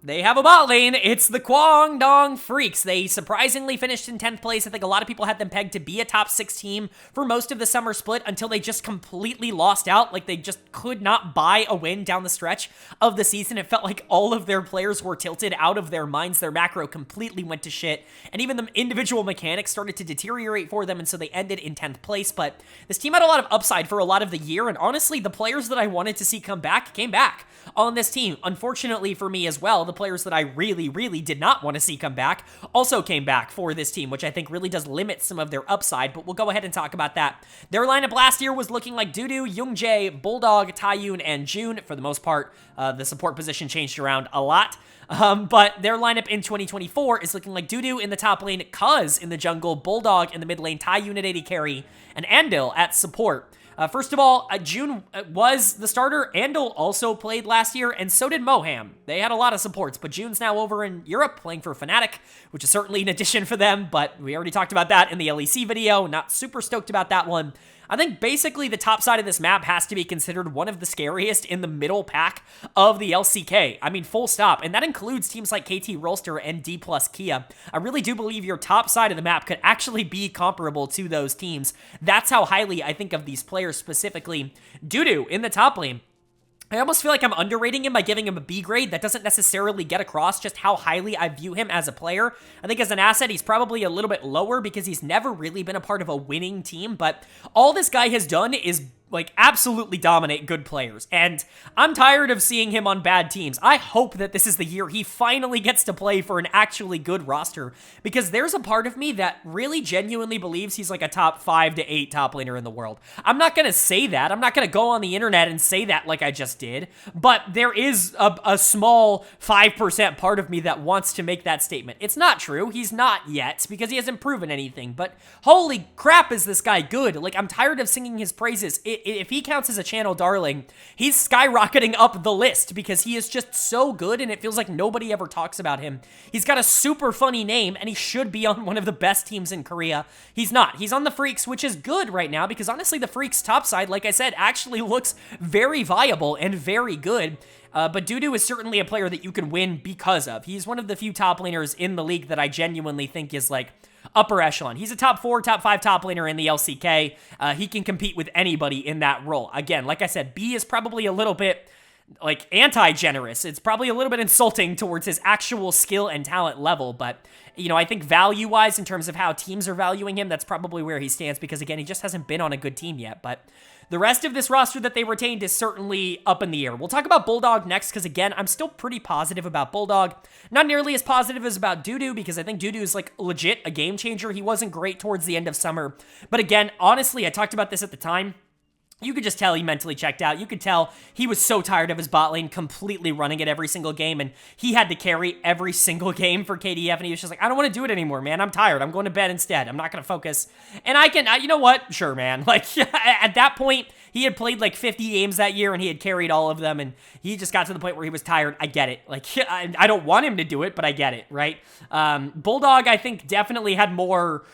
they have a bot lane. It's the Kwangdong Freecs. They surprisingly finished in 10th place. I think a lot of people had them pegged to be a top 6 team for most of the summer split until they just completely lost out. Like, they just could not buy a win down the stretch of the season. It felt like all of their players were tilted out of their minds. Their macro completely went to shit, and even the individual mechanics started to deteriorate for them, and so they ended in 10th place. But this team had a lot of upside for a lot of the year, and honestly, the players that I wanted to see come back came back on this team. Unfortunately for me as well, the players that I really, really did not want to see come back also came back for this team, which I think really does limit some of their upside, but we'll go ahead and talk about that. Their lineup last year was looking like Dudu, Youngjae, Bulldog, Taiyun, and June. For the most part, the support position changed around a lot. But their lineup in 2024 is looking like Dudu in the top lane, Cuz in the jungle, Bulldog in the mid lane, Taiyun at AD carry, and Andil at support. First of all, June was the starter. Andil also played last year, and so did Moham. They had a lot of supports, but June's now over in Europe playing for Fnatic, which is certainly an addition for them, but we already talked about that in the LEC video. Not super stoked about that one. I think basically the top side of this map has to be considered one of the scariest in the middle pack of the LCK. I mean, full stop. And that includes teams like KT Rolster and Dplus KIA. I really do believe your top side of the map could actually be comparable to those teams. That's how highly I think of these players specifically. Dudu in the top lane. I almost feel like I'm underrating him by giving him a B grade. That doesn't necessarily get across just how highly I view him as a player. I think as an asset, he's probably a little bit lower because he's never really been a part of a winning team, but all this guy has done is like absolutely dominate good players, and I'm tired of seeing him on bad teams. I hope that this is the year he finally gets to play for an actually good roster, because there's a part of me that really genuinely believes he's like a top 5 to 8 top laner in the world. I'm not gonna say that. I'm not gonna go on the internet and say that like I just did, but there is a small 5% part of me that wants to make that statement. It's not true. He's not yet, because he hasn't proven anything, but holy crap is this guy good. Like, I'm tired of singing his praises. If he counts as a channel darling, he's skyrocketing up the list because he is just so good, and it feels like nobody ever talks about him. He's got a super funny name, and he should be on one of the best teams in Korea. He's not. He's on the Freecs, which is good right now, because honestly, the Freecs top side, like I said, actually looks very viable and very good. But Dudu is certainly a player that you can win because of. He's one of the few top laners in the league that I genuinely think is like upper echelon. He's a top 4, top 5 top laner in the LCK. He can compete with anybody in that role. Again, like I said, B is probably a little bit like anti-generous. It's probably a little bit insulting towards his actual skill and talent level, but you know, I think value-wise, in terms of how teams are valuing him, that's probably where he stands, because again, he just hasn't been on a good team yet. But the rest of this roster that they retained is certainly up in the air. We'll talk about Bulldog next, because again, I'm still pretty positive about Bulldog. Not nearly as positive as about Dudu, because I think Dudu is like legit a game changer. He wasn't great towards the end of summer. But again, honestly, I talked about this at the time. You could just tell he mentally checked out. You could tell he was so tired of his bot lane completely running it every single game, and he had to carry every single game for KDF, and he was just like, I don't want to do it anymore, man. I'm tired. I'm going to bed instead. I'm not going to focus. And you know what? Sure, man. Like, at that point, he had played like 50 games that year, and he had carried all of them, and he just got to the point where he was tired. I get it. Like, I don't want him to do it, but I get it, right? Bulldog, I think, definitely had more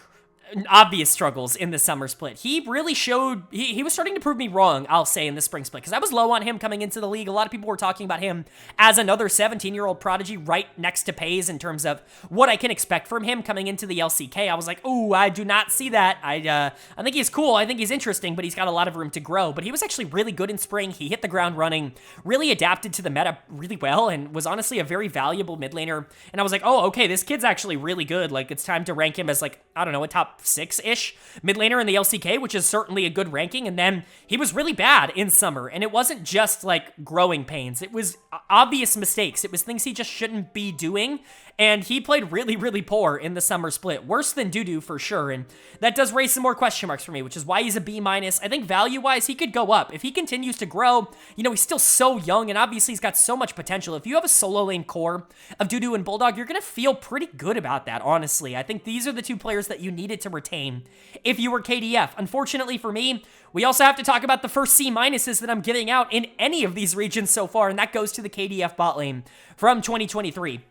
obvious struggles in the summer split. He really showed, he was starting to prove me wrong, I'll say, in the spring split, because I was low on him coming into the league. A lot of people were talking about him as another 17-year-old prodigy right next to Pays in terms of what I can expect from him coming into the LCK. I was like, ooh, I do not see that. I think he's cool. I think he's interesting, but he's got a lot of room to grow. But he was actually really good in spring. He hit the ground running, really adapted to the meta really well, and was honestly a very valuable mid laner. And I was like, oh, okay, this kid's actually really good. Like, it's time to rank him as like, I don't know, a top 6-ish mid laner in the LCK, which is certainly a good ranking. And then he was really bad in summer, and it wasn't just like growing pains. It was obvious mistakes. It was things he just shouldn't be doing, and he played really, really poor in the summer split. Worse than Dudu for sure, and that does raise some more question marks for me, which is why he's a B-. I think value-wise, he could go up. If he continues to grow, you know, he's still so young, and obviously he's got so much potential. If you have a solo lane core of Dudu and Bulldog, you're going to feel pretty good about that, honestly. I think these are the two players that you needed to retain if you were KDF. Unfortunately for me, we also have to talk about the first C- that I'm giving out in any of these regions so far, and that goes to the KDF bot lane from 2023.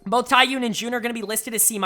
Both Taiyun and June are going to be listed as C-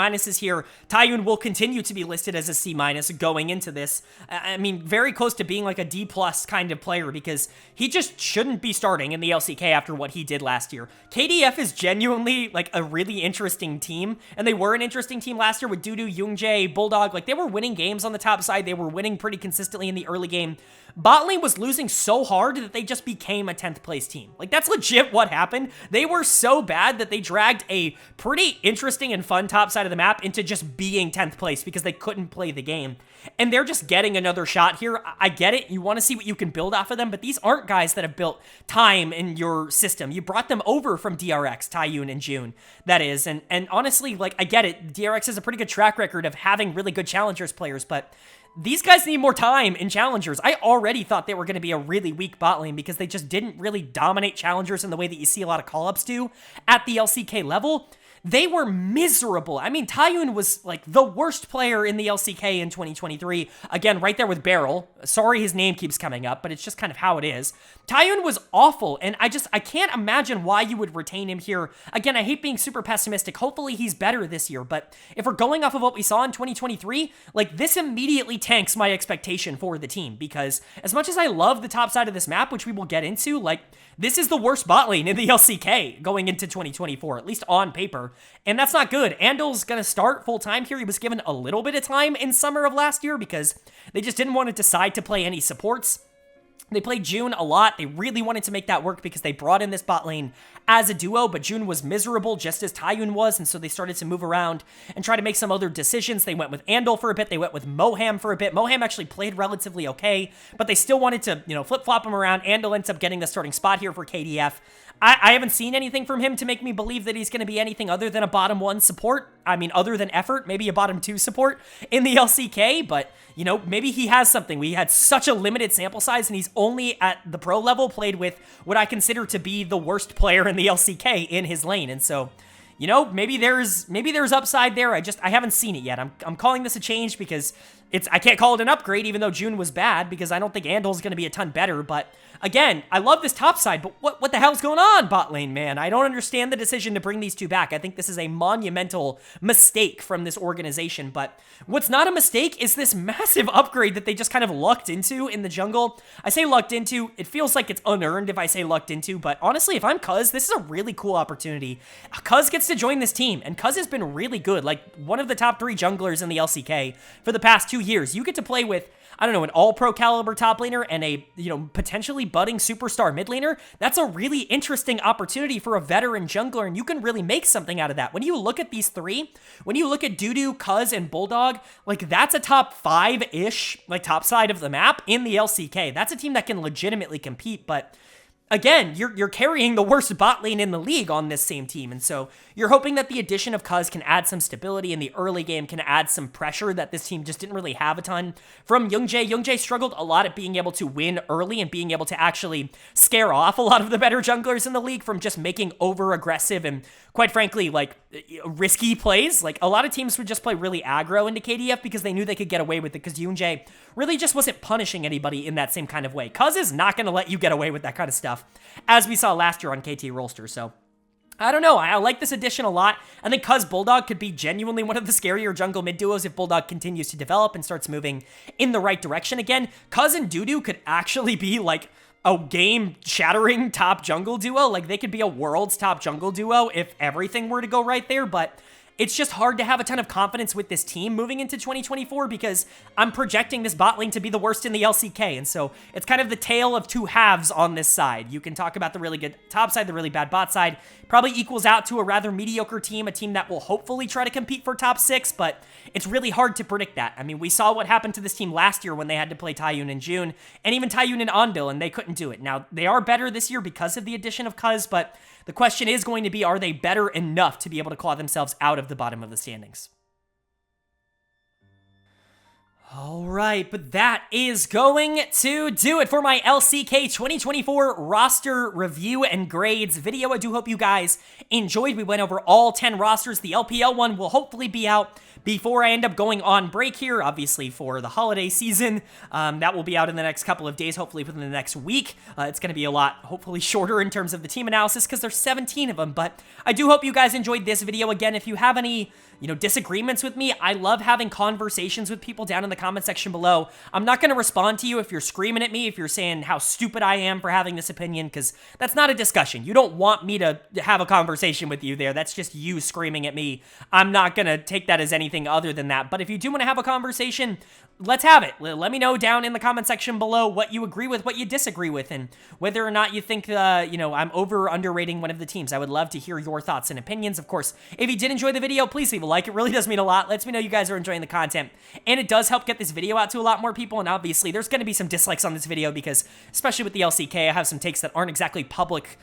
here. Taiyun will continue to be listed as a C- going into this. I mean, very close to being like a D+ kind of player, because he just shouldn't be starting in the LCK after what he did last year. KDF is genuinely like a really interesting team, and they were an interesting team last year with Dudu, Youngjae, Bulldog. Like, they were winning games on the top side. They were winning pretty consistently in the early game. Bot lane was losing so hard that they just became a 10th place team. Like, that's legit what happened. They were so bad that they dragged a pretty interesting and fun top side of the map into just being 10th place because they couldn't play the game. And they're just getting another shot here. I get it. You want to see what you can build off of them, but these aren't guys that have built time in your system. You brought them over from DRX, Taiyun and June, that is. And honestly, like, I get it. DRX has a pretty good track record of having really good challengers players, but these guys need more time in challengers. I already thought they were going to be a really weak bot lane because they just didn't really dominate challengers in the way that you see a lot of call-ups do at the LCK level. They were miserable. I mean, Taiyun was like the worst player in the LCK in 2023. Again, right there with Beryl. Sorry his name keeps coming up, but it's just kind of how it is. Taiyun was awful, and I can't imagine why you would retain him here. Again, I hate being super pessimistic. Hopefully he's better this year, but if we're going off of what we saw in 2023, like, this immediately tanks my expectation for the team, because as much as I love the top side of this map, which we will get into, like, this is the worst bot lane in the LCK going into 2024, at least on paper, and that's not good. Andel's gonna start full-time here. He was given a little bit of time in summer of last year because they just didn't want to decide to play any supports. They played June a lot. They really wanted to make that work because they brought in this bot lane as a duo, but June was miserable just as Taiyun was, and so they started to move around and try to make some other decisions. They went with Andal for a bit. They went with Moham for a bit. Moham actually played relatively okay, but they still wanted to, flip-flop him around. Andal ends up getting the starting spot here for KDF. I haven't seen anything from him to make me believe that he's going to be anything other than a bottom 1 support. I mean, other than effort, maybe a bottom 2 support in the LCK, but, maybe he has something. We had such a limited sample size, and he's only at the pro level played with what I consider to be the worst player in the LCK in his lane, and so... maybe there's upside there. I haven't seen it yet. I'm calling this a change because I can't call it an upgrade, even though June was bad, because I don't think Andal's going to be a ton better. But again, I love this top side, but what the hell's going on, bot lane, man? I don't understand the decision to bring these two back. I think this is a monumental mistake from this organization. But what's not a mistake is this massive upgrade that they just kind of lucked into in the jungle. I say lucked into. It feels like it's unearned if I say lucked into, but honestly, if I'm Cuz, this is a really cool opportunity. Cuz gets to join this team, and Cuz has been really good, like one of the top 3 junglers in the LCK for the past 2 years. You get to play with, I don't know, an all-pro caliber top laner and a, potentially budding superstar mid laner. That's a really interesting opportunity for a veteran jungler, and you can really make something out of that. When you look at these 3, when you look at Dudu, Cuz, and Bulldog, like that's a top 5-ish, like top side of the map in the LCK. That's a team that can legitimately compete, but... again, you're carrying the worst bot lane in the league on this same team, and so you're hoping that the addition of Cuz can add some stability in the early game, can add some pressure that this team just didn't really have a ton from Youngjae. Youngjae struggled a lot at being able to win early and being able to actually scare off a lot of the better junglers in the league from just making over-aggressive and, quite frankly, like, risky plays. Like, a lot of teams would just play really aggro into KDF because they knew they could get away with it, because Youngjae really just wasn't punishing anybody in that same kind of way. Cuz is not going to let you get away with that kind of stuff, as we saw last year on KT Rolster. So I don't know. I like this addition a lot. I think Cuz Bulldog could be genuinely one of the scarier jungle mid duos if Bulldog continues to develop and starts moving in the right direction again. Cuz and Dudu could actually be like a game-shattering top jungle duo. Like, they could be a world's top jungle duo if everything were to go right there, but it's just hard to have a ton of confidence with this team moving into 2024 because I'm projecting this bot lane to be the worst in the LCK, and so it's kind of the tale of 2 halves on this side. You can talk about the really good top side, the really bad bot side. Probably equals out to a rather mediocre team, a team that will hopefully try to compete for top 6, but it's really hard to predict that. I mean, we saw what happened to this team last year when they had to play Taiyun in June, and even Taiyun in Andal, and they couldn't do it. Now, they are better this year because of the addition of Cuz, but the question is going to be, are they better enough to be able to claw themselves out of the bottom of the standings? All right, but that is going to do it for my LCK 2024 roster review and grades video. I do hope you guys enjoyed. We went over all 10 rosters. The LPL one will hopefully be out before I end up going on break here, obviously for the holiday season. That will be out in the next couple of days, hopefully within the next week. It's going to be a lot, hopefully shorter in terms of the team analysis because there's 17 of them, but I do hope you guys enjoyed this video. Again, if you have any disagreements with me, I love having conversations with people down in the comment section below. I'm not going to respond to you if you're screaming at me, if you're saying how stupid I am for having this opinion, because that's not a discussion. You don't want me to have a conversation with you there. That's just you screaming at me. I'm not going to take that as anything other than that. But if you do want to have a conversation, let's have it. Let me know down in the comment section below what you agree with, what you disagree with, and whether or not you think, I'm underrating one of the teams. I would love to hear your thoughts and opinions. Of course, if you did enjoy the video, please leave a like. It really does mean a lot. Lets me know you guys are enjoying the content, and it does help get this video out to a lot more people. And obviously, there's going to be some dislikes on this video because, especially with the LCK, I have some takes that aren't exactly public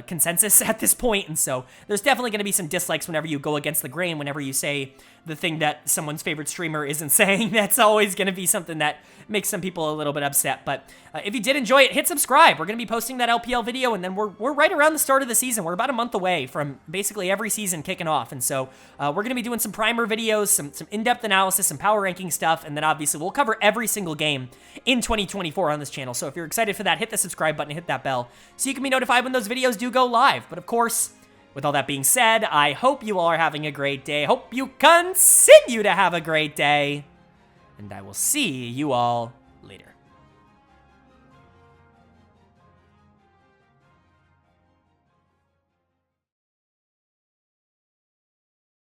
consensus at this point, and so there's definitely going to be some dislikes whenever you go against the grain, whenever you say the thing that someone's favorite streamer isn't saying. That's always going to be something that makes some people a little bit upset. But if you did enjoy it, hit subscribe. We're going to be posting that LPL video, and then we're right around the start of the season. We're about a month away from basically every season kicking off, and so we're going to be doing some primer videos, some in-depth analysis, some power ranking stuff, and then obviously we'll cover every single game in 2024 on this channel. So if you're excited for that, hit the subscribe button, hit that bell, so you can be notified when those videos do go live. But of course, with all that being said, I hope you all are having a great day. Hope you continue to have a great day. And I will see you all later.